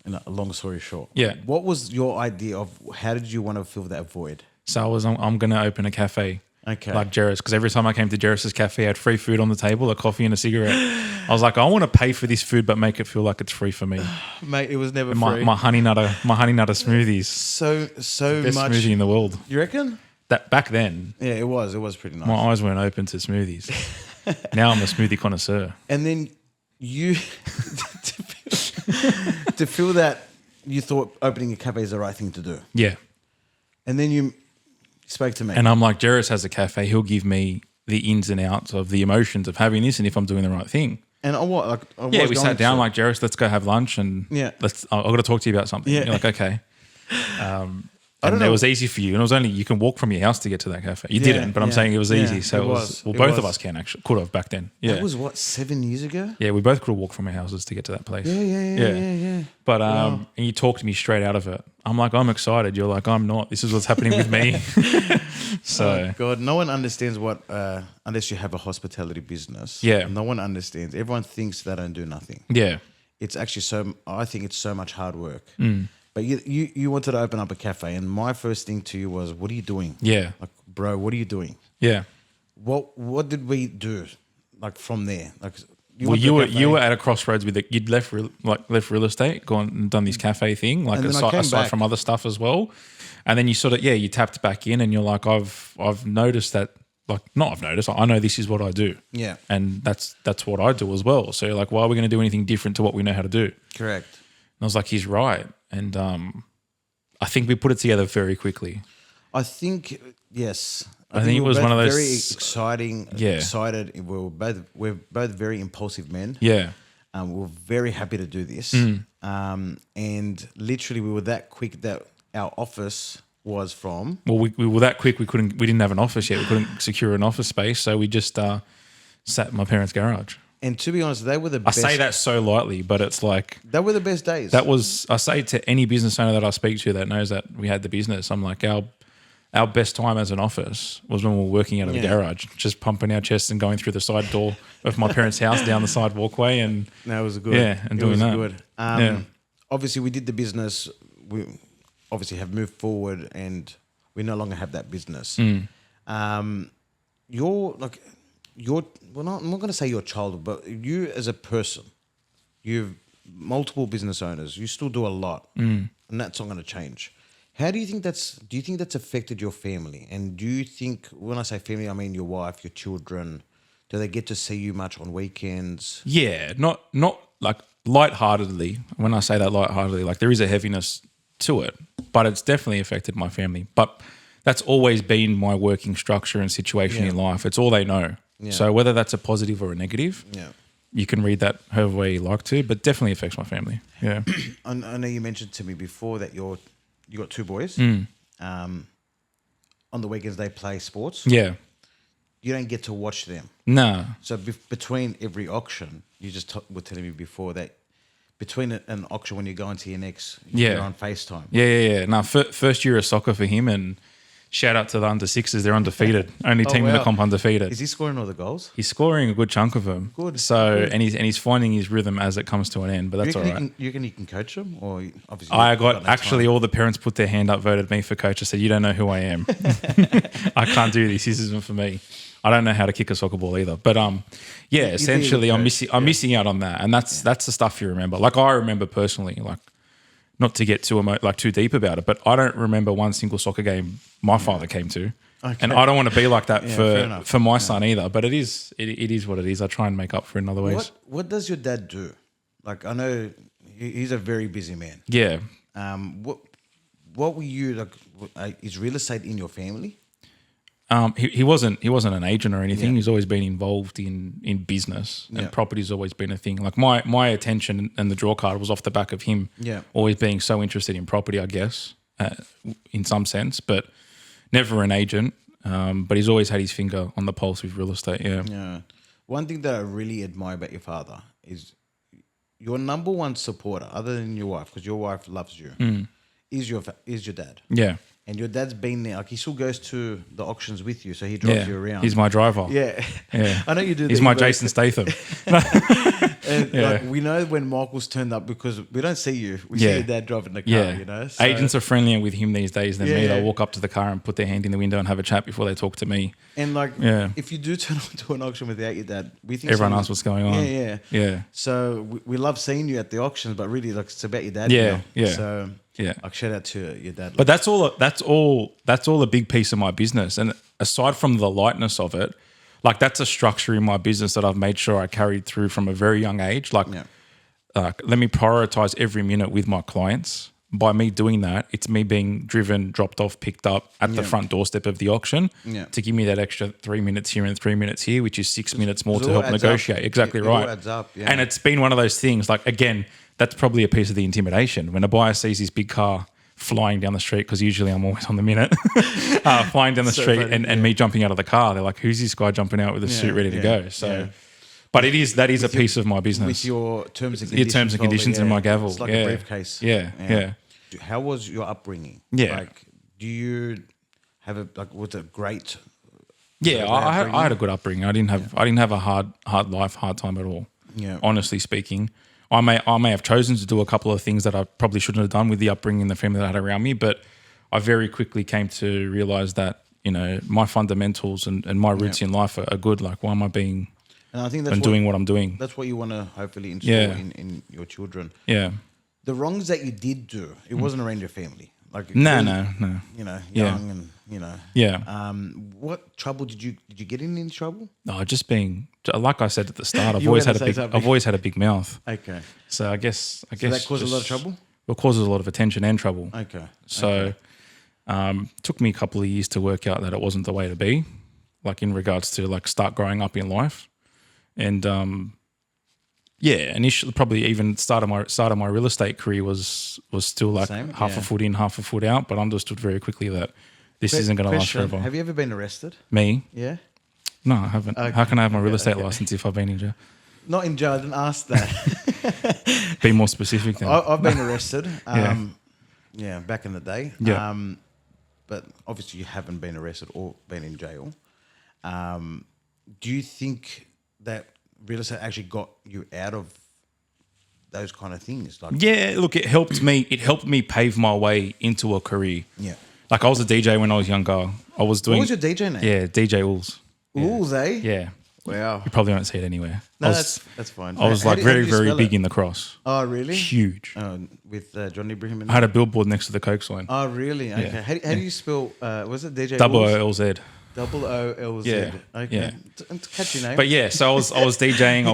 And a long story short. Yeah. What was your idea of how did you want to fill that void? So I'm going to open a cafe. Okay. Like Jairus, because every time I came to Jairus's cafe, I had free food on the table, a coffee and a cigarette. I was like, I want to pay for this food, but make it feel like it's free for me. Mate, it was never My, free. my honey nutter smoothies, so best much. smoothie in the world. You reckon? That back then, Yeah, it was. It was pretty nice. my eyes weren't open to smoothies. Now I'm a smoothie connoisseur. And then you, to feel that you thought opening a cafe is the right thing to do. Yeah, And then you spoke to me. and I'm like, Jairus has a cafe. He'll give me the ins and outs of the emotions of having this, and if I'm doing the right thing. And I was Yeah, we going sat down to- like, Jairus, let's go have lunch, and Yeah. I've got to talk to you about something. Yeah. You're like, okay. I don't And it know. was easy for you, and it was only you can walk from your house to get to that cafe. You Yeah, didn't, but I'm yeah, saying it was yeah, easy. So it it was. was. Well, It both of was. us could have back then. Yeah, That was what, 7 years ago? yeah. We both could have walked from our houses to get to that place. Yeah. But and you talked me straight out of it. I'm like, I'm excited. You're like, I'm not. This is what's happening with me. So Oh, God, no one understands what, unless you have a hospitality business. Yeah. No one understands. Everyone thinks they don't do nothing. yeah, It's actually I think it's so much hard work. Mm. But you wanted to open up a cafe, and my first thing to you was, what are you doing? yeah, Like, bro, what are you doing? yeah. What did we do? Like from there, like Well, went to a cafe, you were at a crossroads with it. You'd left real estate, gone and done this cafe thing, like And then I came aside back. from other stuff as well. And then you sort of you tapped back in, and you're like, I've noticed that, like, not I've noticed. I know this is what I do. Yeah, And that's what I do as well. So you're like, why are we going to do anything different to what we know how to do? And correct. I was like, he's right. And I think we put it together very quickly. I think yes. I think it we was were one of both those- very exciting. Yeah. Excited. We're both very impulsive men. Yeah. We're very happy to do this. And literally, we were that quick that our office was from. Well, we were that quick. We didn't have an office yet. We couldn't secure an office space. So we just sat in my parents' garage. And to be honest, they were the I best. say that so lightly, but it's like, They were the best days. I say to any business owner that I speak to that knows that we had the business, I'm like, our best time as an office was when we were working out of the garage, just pumping our chests and going through the side door of my parents' house down the side walkway, and No, it was good. Yeah, and doing it was that. good. Yeah. Obviously, we did the business. We obviously have moved forward, and we no longer have that business. Mm. You're like, I'm not going to say your child, but you as a person, you've multiple business owners. You still do a lot, and that's not going to change. How do you think do you think that's affected your family? And do you think, when I say family, I mean your wife, your children? Do they get to see you much on weekends? Yeah, not like lightheartedly. When I say that lightheartedly, like there is a heaviness to it, but it's definitely affected my family. But that's always been my working structure and situation in life. It's all they know. Yeah. So whether that's a positive or a negative, you can read that however way you like to, but definitely affects my family. Yeah. I know you mentioned to me before that you got two boys. On the weekends they play sports. Yeah. You don't get to watch them. No. So between every auction, you just were telling me before that between an auction when you go into your next, you're on FaceTime. Yeah. No, first year of soccer for him, and shout out to the under sixes. They're undefeated. Only team in the comp undefeated. Is he scoring all the goals? He's scoring a good chunk of them. Good. So Good. And he's finding his rhythm as it comes to an end. But that's all right. You reckon you can coach them, or obviously I got actually all the parents put their hand up, voted me for coach. I said, "You don't know who I am. I can't do this. This isn't for me. I don't know how to kick a soccer ball either." But essentially, I'm missing out on that, and that's the stuff you remember. Like I remember personally, like. Not to get too deep about it, but I don't remember one single soccer game my father came to, and I don't want to be like that for my son either. But it is what it is. I try and make up for it in other ways. What does your dad do? Like I know he's a very busy man. Yeah. What were you like? Is real estate in your family? He wasn't an agent or anything. He's always been involved in business, and property's always been a thing. Like my attention and the draw card was off the back of him always being so interested in property, I guess, in some sense, but never an agent. But he's always had his finger on the pulse with real estate. Yeah. One thing that I really admire about your father is your number one supporter, other than your wife, because your wife loves you, is your dad. Yeah. And your dad's been there. Like he still goes to the auctions with you, so he drives you around. He's my driver. Yeah. I know you do. He's my Jason Statham. And like, we know when Michael's turned up because we don't see you. We see your dad driving the car. You know, so, agents are friendlier with him these days than me. They'll walk up to the car and put their hand in the window and have a chat before they talk to me. And like, if you do turn up to an auction without your dad, we think everyone knows what's going on. Yeah. So we love seeing you at the auctions, but really, like, it's about your dad. Yeah. So. Yeah, like shout out to your dad. But that's all a big piece of my business. And aside from the lightness of it, like that's a structure in my business that I've made sure I carried through from a very young age. Like, let me prioritize every minute with my clients. By me doing that, it's me being driven, dropped off, picked up at the front doorstep of the auction to give me that extra 3 minutes here and 3 minutes here, which is 6 minutes more to help negotiate. Exactly right. It all adds up, And it's been one of those things, like, again, that's probably a piece of the intimidation. When a buyer sees his big car flying down the street, because usually I'm always on the minute, flying down the street funny, and me jumping out of the car, they're like, who's this guy jumping out with a suit ready to go? So, but that is a piece of my business. With your terms and conditions. Your terms and conditions and my gavel. It's like a briefcase. Yeah. How was your upbringing? Yeah. Like, do you have was it great? Yeah, I had a good upbringing. I didn't have a hard life, hard time at all. Yeah. Honestly speaking. I may have chosen to do a couple of things that I probably shouldn't have done with the upbringing and the family that I had around me, but I very quickly came to realize that, you know, my fundamentals and my roots in life are good. Like, why am I being and I think doing what I'm doing? That's what you want to hopefully instill in your children. Yeah. The wrongs that you did do, it wasn't around your family. Like no. You know, young and you know. Yeah. What trouble did you get in any trouble? No, just being, like I said at the start, I've always had a big mouth. Okay. So I guess so that caused a lot of trouble? It causes a lot of attention and trouble. Okay. So took me a couple of years to work out that it wasn't the way to be, like in regards to like start growing up in life. And initially probably even start of my real estate career was still like half a foot in, half a foot out, but understood very quickly that this isn't going to last forever. Have you ever been arrested? Me? Yeah. No, I haven't. Okay. How can I have my real estate license if I've been in jail? Not in jail. I didn't ask that. Be more specific then. I've been arrested. Back in the day. Yeah. But obviously you haven't been arrested or been in jail. Do you think that real estate actually got you out of those kind of things? Like, yeah, look, it helped me pave my way into a career. Yeah. Like I was a DJ when I was younger. I was doing. What was your DJ name? Yeah, DJ Ools. Ools, eh? Yeah. Wow. You probably won't see it anywhere. No, I was, that's fine. I was How like do- how do very, you very spell big it? in the cross. Oh, really? Huge. With John Ibrahim and I had a billboard next to the Coke sign. Oh, really? Okay. Yeah. How do you spell, was it DJ Double Oolz? OLZ. OOLZ. Yeah, Okay. yeah. Catchy name. But yeah, so I was DJing. I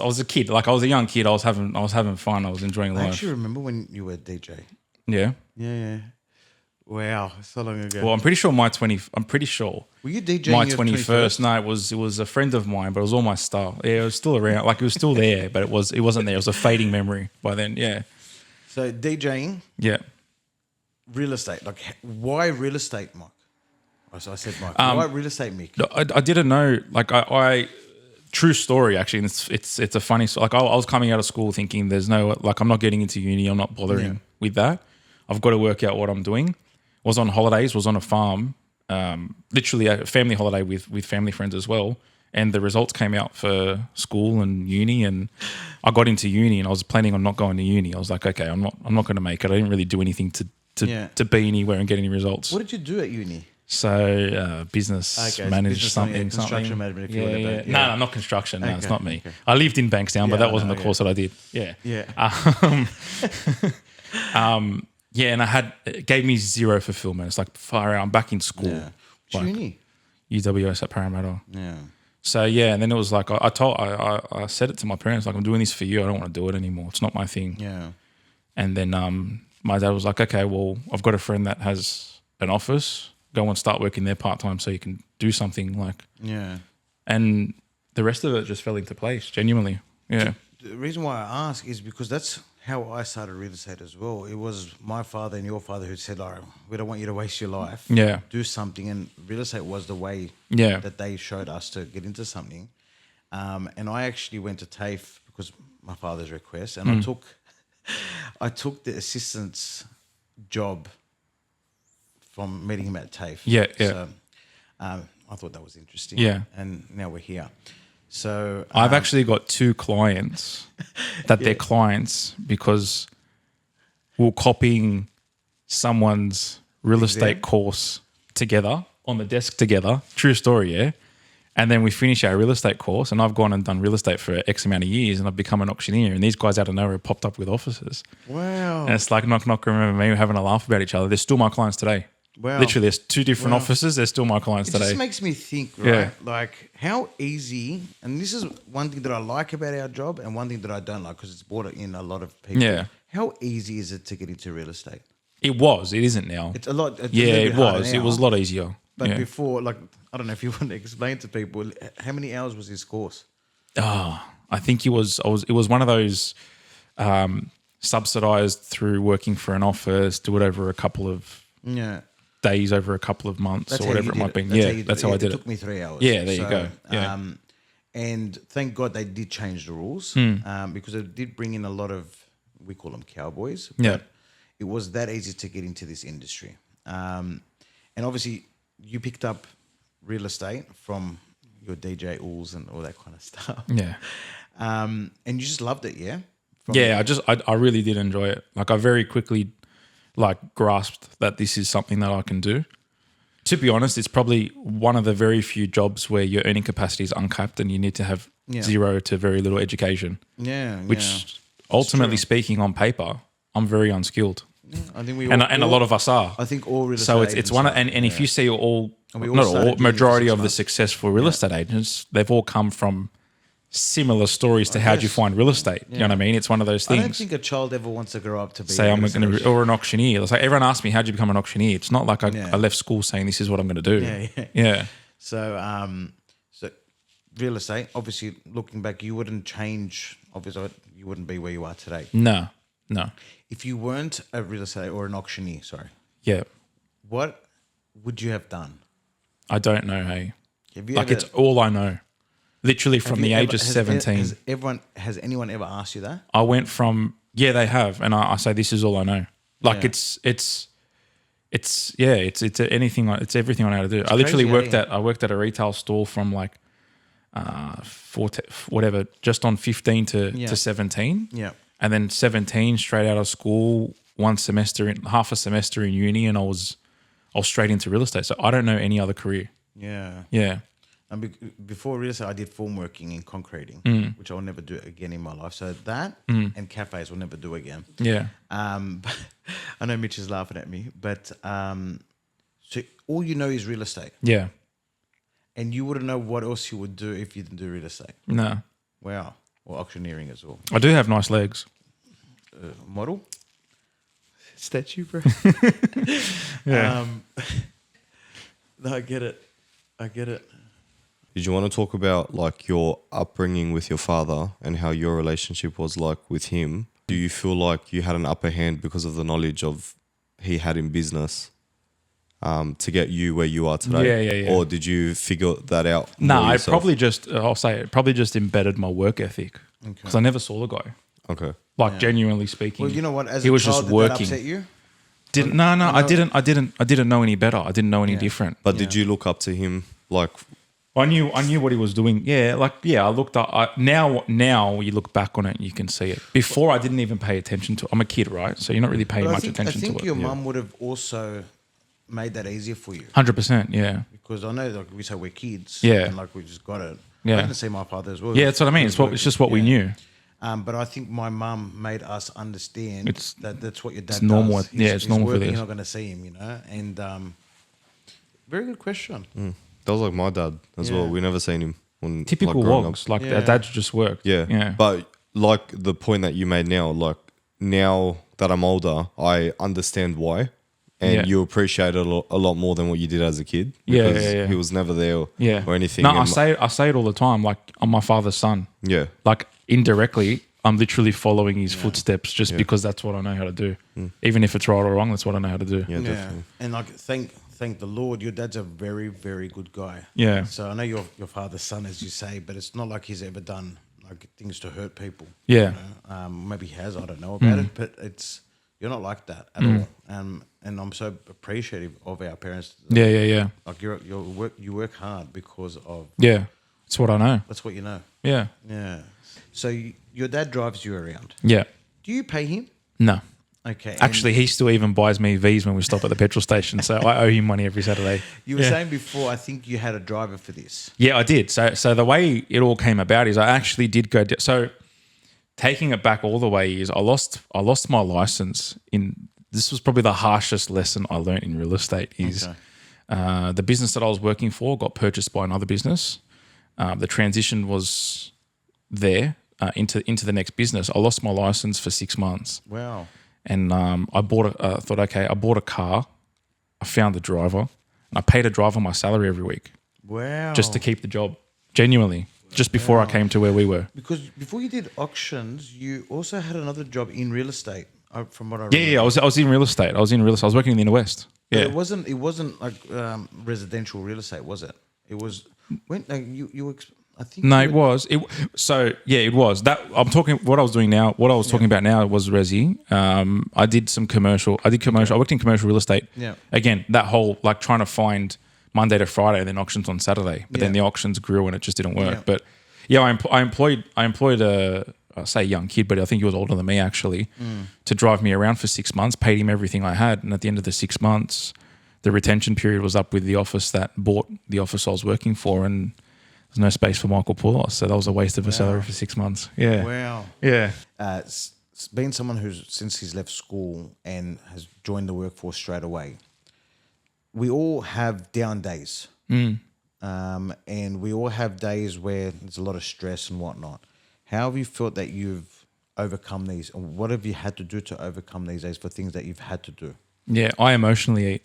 was a kid. Like I was a young kid. I was having fun. I was enjoying I life. actually remember when you were a DJ. Yeah. Yeah. Wow, so long ago. Well, I'm pretty sure I'm pretty sure were you DJing my your 21st. No, it was a friend of mine, but it was all my stuff. Yeah, it was still around. Like it was still there, but it wasn't there. It was a fading memory by then. Yeah. So DJing, Yeah. real estate. Like, why real estate, Mike? Oh, so I said Mike. Why real estate, Mick? I didn't know. Like I true story actually. And it's a funny. Like I was coming out of school thinking there's no like I'm not getting into uni. I'm not bothering with that. I've got to work out what I'm doing. Was on holidays. Was on a farm. Literally a family holiday with family friends as well. And the results came out for school and uni, and I got into uni, and I was planning on not going to uni. I was like, okay, I'm not going to make it. I didn't really do anything to be anywhere and get any results. What did you do at uni? So business managed business, something, construction management. If you want to be. No, not construction. No, it's Okay, not me. okay. I lived in Bankstown, but Yeah, that wasn't I the know, course that I did. Yeah, Yeah. yeah, and it gave me zero fulfillment. It's like far out. I'm back in school. Yeah. Like, Uni. UWS at Parramatta. Yeah. So yeah, and then it was like I said it to my parents, like I'm doing this for you. I don't want to do it anymore. It's not my thing. Yeah. And then my dad was like, okay, well, I've got a friend that has an office. Go and start working there part time so you can do something like. Yeah. And the rest of it just fell into place. Genuinely, yeah. The reason why I ask is because that's how I started real estate as well. It was my father and your father who said, "All right, we don't want you to waste your life. Yeah. Do something." And real estate was the way that they showed us to get into something. And I actually went to TAFE because my father's request, and I took the assistant's job from meeting him at TAFE. Yeah. So I thought that was interesting. Yeah. And now we're here. So I've actually got two clients that they're clients because we're copying someone's real estate course together on the desk together. True story, yeah. And then we finish our real estate course, and I've gone and done real estate for X amount of years, and I've become an auctioneer. And these guys out of nowhere have popped up with offices. Wow. And it's like knock, knock, remember me having a laugh about each other. They're still my clients today. Wow. Literally, there's two different offices. They're still my clients It today. just makes me think, right? Yeah. Like how easy, and this is one thing that I like about our job and one thing that I don't like because it's brought in a lot of people. Yeah. How easy is it to get into real estate? It was. It isn't now. It's a lot. It's a Yeah, little it bit harder was. now. It was a lot easier. But yeah. before, like, I don't know if you want to explain to people, how many hours was this course? I think it was one of those subsidized through working for an office, do it over a couple of days, over a couple of months, or whatever it might be. That's how I did it. It took me 3 hours. Yeah, there you go. Yeah. And thank God they did change the rules because it did bring in a lot of, we call them cowboys. Yeah. But it was that easy to get into this industry. And obviously you picked up real estate from your DJ Oolz and all that kind of stuff. Yeah. And you just loved it, yeah? I really did enjoy it. Like I very quickly grasped that this is something that I can do. To be honest, it's probably one of the very few jobs where your earning capacity is uncapped and you need to have zero to very little education. Yeah. Which ultimately speaking on paper, I'm very unskilled. Yeah, I think and a lot of us are. I think all real estate So it's one of, and if you see majority of the successful real estate agents, they've all come from similar stories to how do you find real estate. You know what I mean? It's one of those things. I don't think a child ever wants to grow up to be I'm going to, or an auctioneer. It's like everyone asks me, how did you become an auctioneer? It's not like I left school saying this is what I'm going to do. Yeah. So real estate, obviously looking back, you wouldn't change, obviously you wouldn't be where you are today. No. If you weren't a real estate or an auctioneer, Yeah. what would you have done? I don't know, hey. It's it's all I know. Literally from the age of 17. Has anyone ever asked you that? I went from, they have. And I say, this is all I know. It's anything, it's everything I know how to do. I literally worked at a retail store from just on 15 to 17. Yeah. And then 17 straight out of school, half a semester in uni, and I was straight into real estate. So I don't know any other career. Yeah. Yeah. And before real estate, I did form working in concreting, which I'll never do again in my life. So that and cafes will never do again. Yeah. But I know Mitch is laughing at me, but so all you know is real estate, Yeah. and you wouldn't know what else you would do if you didn't do real estate. No. Wow, or auctioneering as well. I do have nice legs. Model statue, bro. Yeah. No, I get it. Did you want to talk about like your upbringing with your father and how your relationship was like with him? Do you feel like you had an upper hand because of the knowledge of he had in business to get you where you are today? Yeah. Or did you figure that out? No, more I yourself? probably just, I'll say it, probably just embedded my work ethic because I never saw the guy. Okay. Like genuinely speaking. Well, you know what? As he a was child, just did working. that upset you? I didn't know any better. I didn't know any different. But did you look up to him like? I knew what he was doing. Yeah, I looked up. Now you look back on it, you can see it. Before I didn't even pay attention to it. I'm a kid, right? So you're not really paying much attention to it. I think your mum would have also made that easier for you. 100%, yeah. Because I know, like we say, we're kids. Yeah. And like we just got it. Yeah. I didn't see my father as well. Yeah, that's what I mean. It's just what we knew. But I think my mum made us understand that's what your dad it's normal. does. It's normal for working, this. you're not going to see him, you know. And very good question. That was like my dad as well. We never seen him. When, Typical like, growing wogs. up. Like our dads just worked. Yeah. But like the point that you made now, like now that I'm older, I understand why. And you appreciate it a lot more than what you did as a kid. Because he was never there or anything. No, I say it all the time. Like, I'm my father's son. Yeah. Like, indirectly, I'm literally following his footsteps just because that's what I know how to do. Even if it's right or wrong, that's what I know how to do. Yeah, definitely. And like thank the Lord, your dad's a very, very good guy. Yeah. So I know your father's son, as you say, but it's not like he's ever done like things to hurt people. Yeah. You know? Maybe he has, I don't know about it, but you're not like that at all. And I'm so appreciative of our parents. Yeah. Like you work hard because of Yeah. That's what I know. that's what you know. Yeah. Yeah. So your dad drives you around. Yeah. Do you pay him? No. Okay. Actually, he still even buys me V's when we stop at the petrol station. So I owe him money every Saturday. You were saying before, I think you had a driver for this. Yeah, I did. So the way it all came about is I actually did go. So taking it back all the way is I lost my license in. This was probably the harshest lesson I learned in real estate. Is the business that I was working for got purchased by another business. The transition was there into the next business. I lost my license for 6 months. Wow. And I bought a car. I found the driver, and I paid a driver my salary every week. Wow. Just to keep the job, genuinely. Just before I came to where we were. Because before you did auctions, you also had another job in real estate. From what I remember. Yeah. I was in real estate. I was working in the inner west. Yeah. But it wasn't like residential real estate, was it? It was when I think. No, it was. It was. That I'm talking. What I was doing now. What I was talking about now was resi. I did some commercial. I worked in commercial real estate. Yeah. Again, that whole like trying to find Monday to Friday and then auctions on Saturday. But then the auctions grew and it just didn't work. Yeah. But I employed a young kid, but I think he was older than me actually, to drive me around for 6 months. Paid him everything I had, and at the end of the 6 months, the retention period was up with the office that bought the office I was working for, and there's no space for Micheal Poulos, so that was a waste of a salary for 6 months. Yeah. Wow. Yeah. Being someone who's since he's left school and has joined the workforce straight away, we all have down days, and we all have days where there's a lot of stress and whatnot. How have you felt that you've overcome these, and what have you had to do to overcome these days for things that you've had to do? Yeah, I emotionally eat.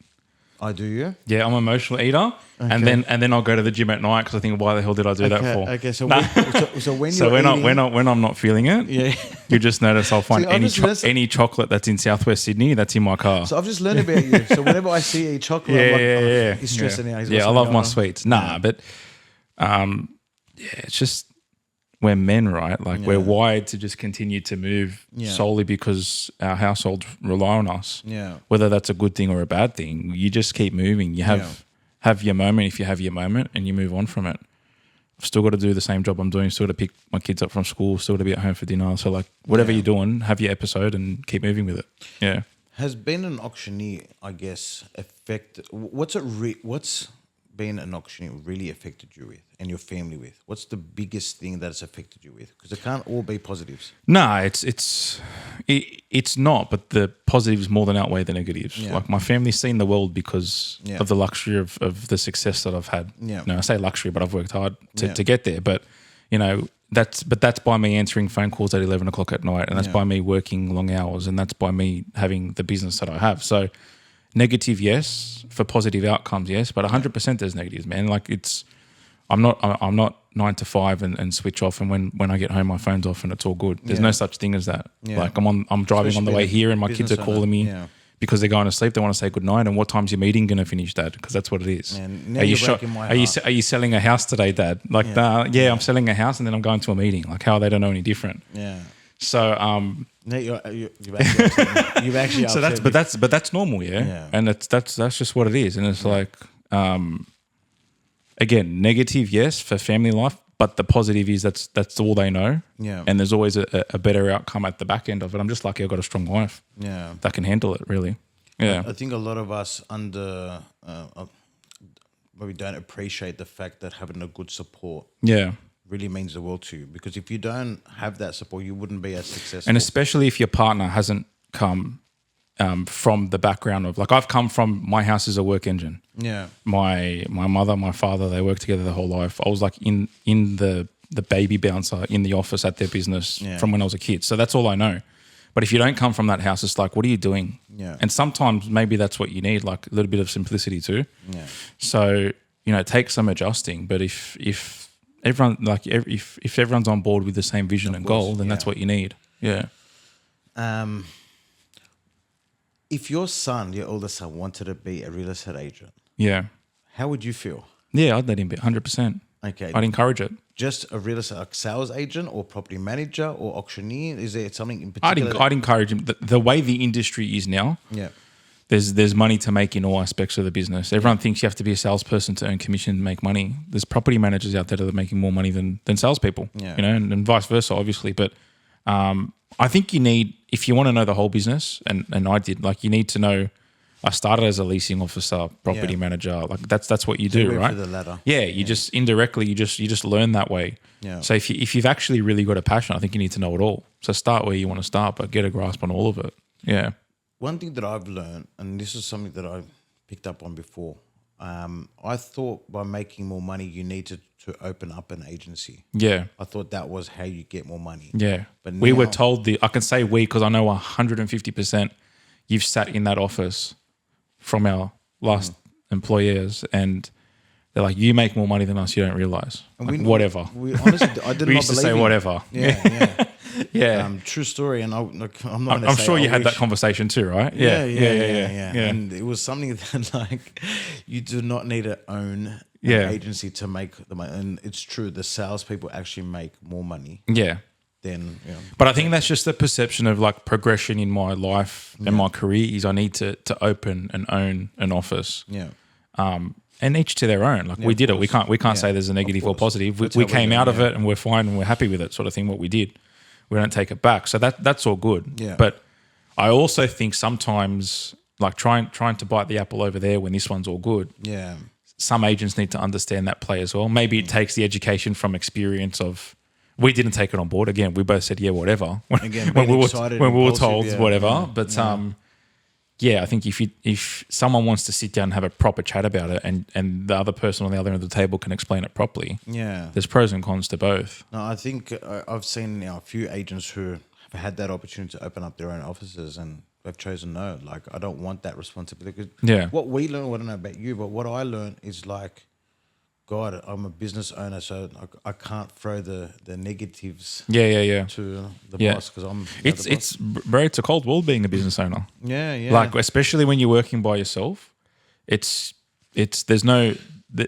I do, you? Yeah, I'm an emotional eater, and then I'll go to the gym at night because I think, why the hell did I do that for? Okay, so when I'm not feeling it, you just notice I'll find See, any chocolate that's in Southwest Sydney that's in my car. So I've just learned about you. So whenever I see a chocolate, I'm like, he's stressing out. I love my sweets. But it's just we're men, right? Like we're wired to just continue to move solely because our households rely on us. Yeah. Whether that's a good thing or a bad thing, you just keep moving. You have your moment if you have your moment, and you move on from it. I've still got to do the same job I'm doing, still got to pick my kids up from school, still got to be at home for dinner. So like whatever you're doing, have your episode and keep moving with it. Yeah. Has being an auctioneer, I guess, what's being an auctioneer really affected you with and your family with? What's the biggest thing that it's affected you with? Because it can't all be positives. No, it's not. But the positives more than outweigh the negatives. Yeah. Like my family's seen the world because Yeah. of the luxury of the success that I've had. Yeah. No, I say luxury, but I've worked hard Yeah. to get there. But that's by me answering phone calls at 11 o'clock at night, and that's by me working long hours, and that's by me having the business that I have. So negative, yes. For positive outcomes, yes. But 100% there's negatives, man. Like I'm not 9 to 5 and switch off, and when I get home my phone's off and it's all good. There's no such thing as that. Yeah. Like I'm driving Especially on the way being a here and my kids are business calling owner. me Yeah. because they're going to sleep. They want to say good night, and what time's your meeting going to finish, Dad? Because that's what it is. Man, now are you you're breaking my are you heart. are you selling a house today, Dad? Like I'm selling a house and then I'm going to a meeting. Like how they don't know any different. Yeah. So No, you've actually upset me. You've actually so upset me. but that's normal, yeah. And that's just what it is, and it's like again, negative, yes, for family life, but the positive is that's all they know. Yeah. And there's always a better outcome at the back end of it. I'm just lucky I've got a strong wife Yeah. that can handle it, really. Yeah. I think a lot of us we don't appreciate the fact that having a good support Yeah. really means the world to you. Because if you don't have that support, you wouldn't be as successful. And especially if your partner hasn't come from the background of, like, I've come from, my house is a work engine. yeah. My mother, my father, they worked together their whole life. I was like in the baby bouncer in the office at their business from when I was a kid. So that's all I know. But if you don't come from that house, it's like, what are you doing? Yeah. And sometimes maybe that's what you need, like a little bit of simplicity too. Yeah. So, take some adjusting. But if everyone, like if everyone's on board with the same vision and goal, then that's what you need. Yeah. If your son, your older son, wanted to be a real estate agent, Yeah. how would you feel? Yeah, I'd let him be 100%. Okay. I'd encourage it. Just a real estate, like sales agent or property manager or auctioneer? Is there something in particular? I'd encourage him. The way the industry is now, Yeah. there's money to make in all aspects of the business. Everyone thinks you have to be a salesperson to earn commission and make money. There's property managers out there that are making more money than salespeople, Yeah. and vice versa, obviously. But I think you need, if you want to know the whole business, and I did, like, you need to know, I started as a leasing officer, property Yeah. manager. Like that's what you You do, went right? through the ladder. Yeah, you just indirectly, you just learn that way. Yeah. So if you've actually really got a passion, I think you need to know it all. So start where you want to start, but get a grasp on all of it. Yeah. One thing that I've learned, and this is something that I picked up on before, I thought by making more money, you needed to open up an agency. Yeah. I thought that was how you get more money. Yeah. But we were now- told I can say we, because I know 150% you've sat in that office from our last employers, and they're like, you make more money than us, you don't realize. And Like, we- whatever. We honestly, I did We not used to believe say you. whatever. Yeah, Yeah. true story. And I'm not. Gonna I'm say sure I you had that wish- conversation too, right? Yeah. Yeah. And it was something that, like, you do not need to own an Yeah. agency to make the money. And it's true, the salespeople actually make more money Yeah. than, But I think that's just the perception of, like, progression in my life and my career is I need to open and own an office. yeah. And each to their own. Like, we of did it. We course. can't Yeah, say there's a negative or course. positive. We That's how we came do it, out of yeah. it and we're fine and we're happy with it, sort of thing, what we did. We don't take it back. So that's all good. Yeah. But I also think sometimes, like, trying to bite the apple over there when this one's all good, Yeah. some agents need to understand that play as well. Maybe it takes the education from experience of, we didn't take it on board. Again, we both said, yeah, whatever. Again, when being we excited, were impulsive, told yeah, whatever. yeah, But yeah, I think if someone wants to sit down and have a proper chat about it, and the other person on the other end of the table can explain it properly, Yeah. there's pros and cons to both. No, I think I've seen a few agents who have had that opportunity to open up their own offices and they've chosen no. Like, I don't want that responsibility. 'Cause Yeah. what we learn, I don't know about you, but what I learned is, like, God, I'm a business owner, so I can't throw the negatives Yeah. to the Yeah. boss because I'm. It's bro, it's a cold world being a business owner. yeah. Like, especially when you're working by yourself, it's there's no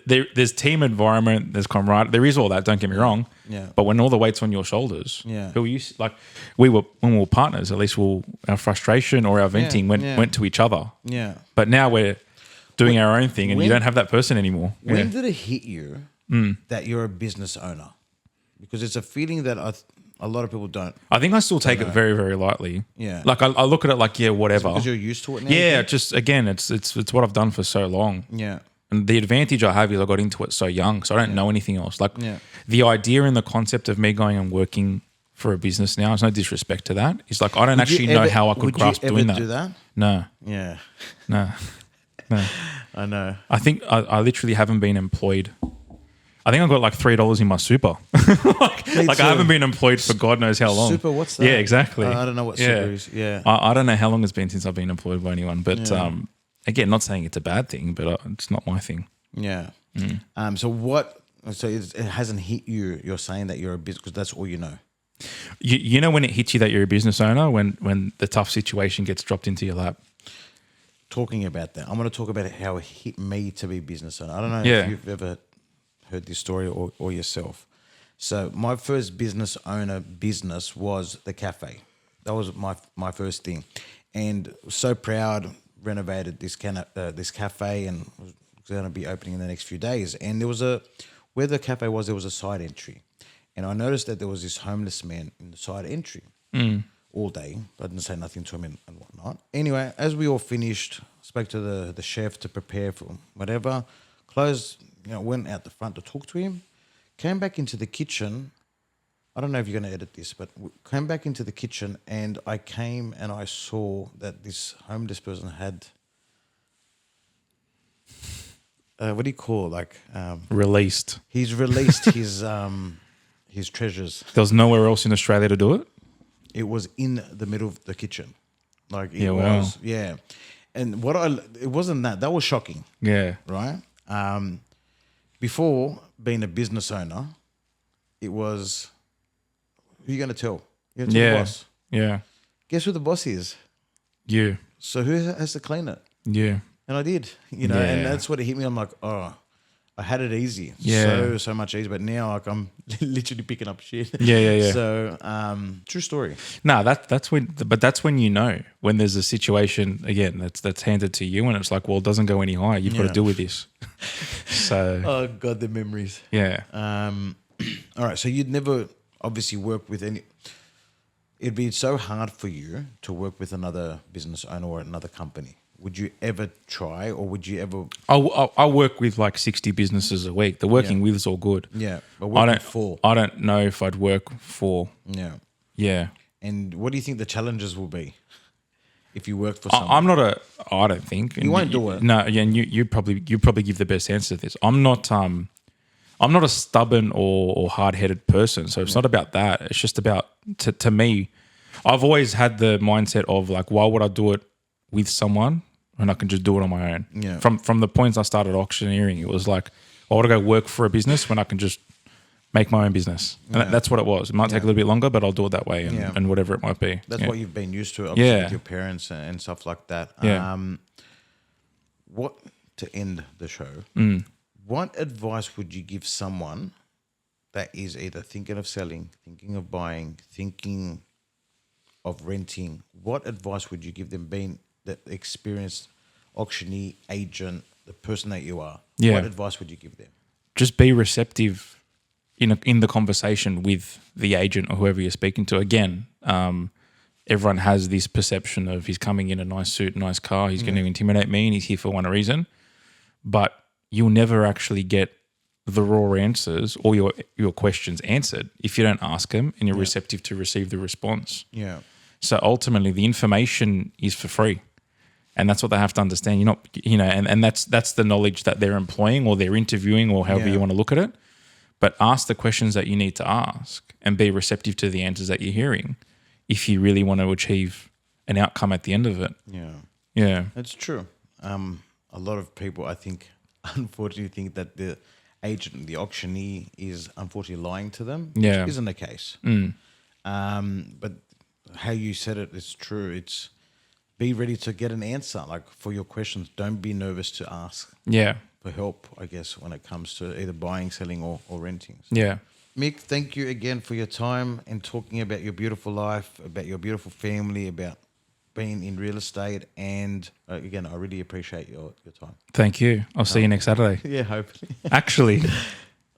there's team environment, there's camaraderie, there is all that. Don't get me wrong. Yeah. But when all the weight's on your shoulders, Yeah. who you like, when we were partners, at least our frustration or our venting went to each other. Yeah. But now we're doing our own thing, and you when- don't have that person anymore. When did it hit you that you're a business owner? Because it's a feeling that a lot of people don't. I think I still take it very, very lightly. Yeah. Like I look at it like, yeah, whatever. Because you're used to it now. Yeah, just again, it's what I've done for so long. Yeah. And the advantage I have is I got into it so young, so I don't know anything else. Like Yeah. the idea and the concept of me going and working for a business now, it's no disrespect to that. It's like I don't Would you actually know ever- how I could would grasp you ever doing that. do that? No, Yeah, no, no. I know. I think I literally haven't been employed. I think I've got like $3 in my super. like I haven't been employed for God knows how long. Super, what's that? Yeah, exactly. I don't know what super is. Yeah. I don't know how long it's been since I've been employed by anyone. But again, not saying it's a bad thing, but it's not my thing. Yeah. So what? So it hasn't hit you. You're saying that you're a business because that's all you know. You know when it hits you that you're a business owner, when the tough situation gets dropped into your lap. Talking about that, I'm going to talk about how it hit me to be a business owner. I don't know Yeah. if you've ever heard this story or yourself. So my first business was the cafe. That was my first thing, and so proud. Renovated this cafe and was going to be opening in the next few days. And there was where the cafe was, there was a side entry, and I noticed that there was this homeless man in the side entry all day. I didn't say nothing to him and whatnot. Anyway, as we all finished, spoke to the chef to prepare for whatever. Closed, went out the front to talk to him. Came back into the kitchen. I don't know if you're going to edit this, but came back into the kitchen and I came and I saw that this homeless person had, what do you call Released. he's released his treasures. There was nowhere else in Australia to do it. It was in the middle of the kitchen. Wow. Yeah. And it wasn't that was shocking, Yeah. right? Before being a business owner, it was, who are you going to tell? You're going to tell the boss. Yeah. Guess who the boss is? You. So who has to clean it? Yeah. And I did, and Yeah. that's what it hit me. I'm like, oh, I had it easy. Yeah. So much easier. But now I'm literally picking up shit. Yeah. So, true story. No, that's when you know when there's a situation again that's handed to you and it's like, well, it doesn't go any higher. You've got to deal with this. So Oh God, the memories. yeah. All right. So you'd never obviously work with any. It'd be so hard for you to work with another business owner or another company. Would you ever try, or would you ever? I work with like 60 businesses a week. The working with is all good. Yeah, but working for. I don't know if I'd work for. Yeah. Yeah. And what do you think the challenges will be if you work for someone? I'm not a. I don't think You won't do it. No, yeah, and you probably give the best answer to this. I'm not a stubborn or hard-headed person, so it's not about that. It's just about to me. I've always had the mindset of like, why would I do it with someone when I can just do it on my own? Yeah. From the points I started auctioneering, it was like, I want to go work for a business when I can just make my own business. And that's what it was. It might take a little bit longer, but I'll do it that way and whatever it might be. That's what you've been used to, obviously, with your parents and stuff like that. Yeah. What, to end the show, what advice would you give someone that is either thinking of selling, thinking of buying, thinking of renting? What advice would you give them, being the experienced auctioneer, agent, the person that you are? Yeah. What advice would you give them? Just be receptive in the conversation with the agent or whoever you're speaking to. Again, everyone has this perception of he's coming in a nice suit, nice car, he's going to intimidate me and he's here for one reason. But you'll never actually get the raw answers or your questions answered if you don't ask them and you're receptive to receive the response. Yeah. So ultimately the information is for free. And that's what they have to understand. You're not, and that's the knowledge that they're employing or they're interviewing or however you want to look at it. But ask the questions that you need to ask and be receptive to the answers that you're hearing if you really want to achieve an outcome at the end of it. Yeah. Yeah. That's true. A lot of people, I think, unfortunately think that the agent, the auctioneer, is unfortunately lying to them, which isn't the case. But how you said it is true. It's be ready to get an answer, like for your questions. Don't be nervous to ask for help, I guess, when it comes to either buying, selling, or renting. Yeah. Mick, thank you again for your time and talking about your beautiful life, about your beautiful family, about being in real estate. And again, I really appreciate your time. Thank you. I'll see you next Saturday. Yeah, hopefully. Actually.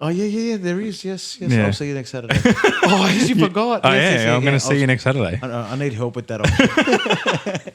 Oh, yeah, there is. Yes. Yeah. I'll see you next Saturday. Oh, you forgot. I'm going to see you next Saturday. I need help with that option.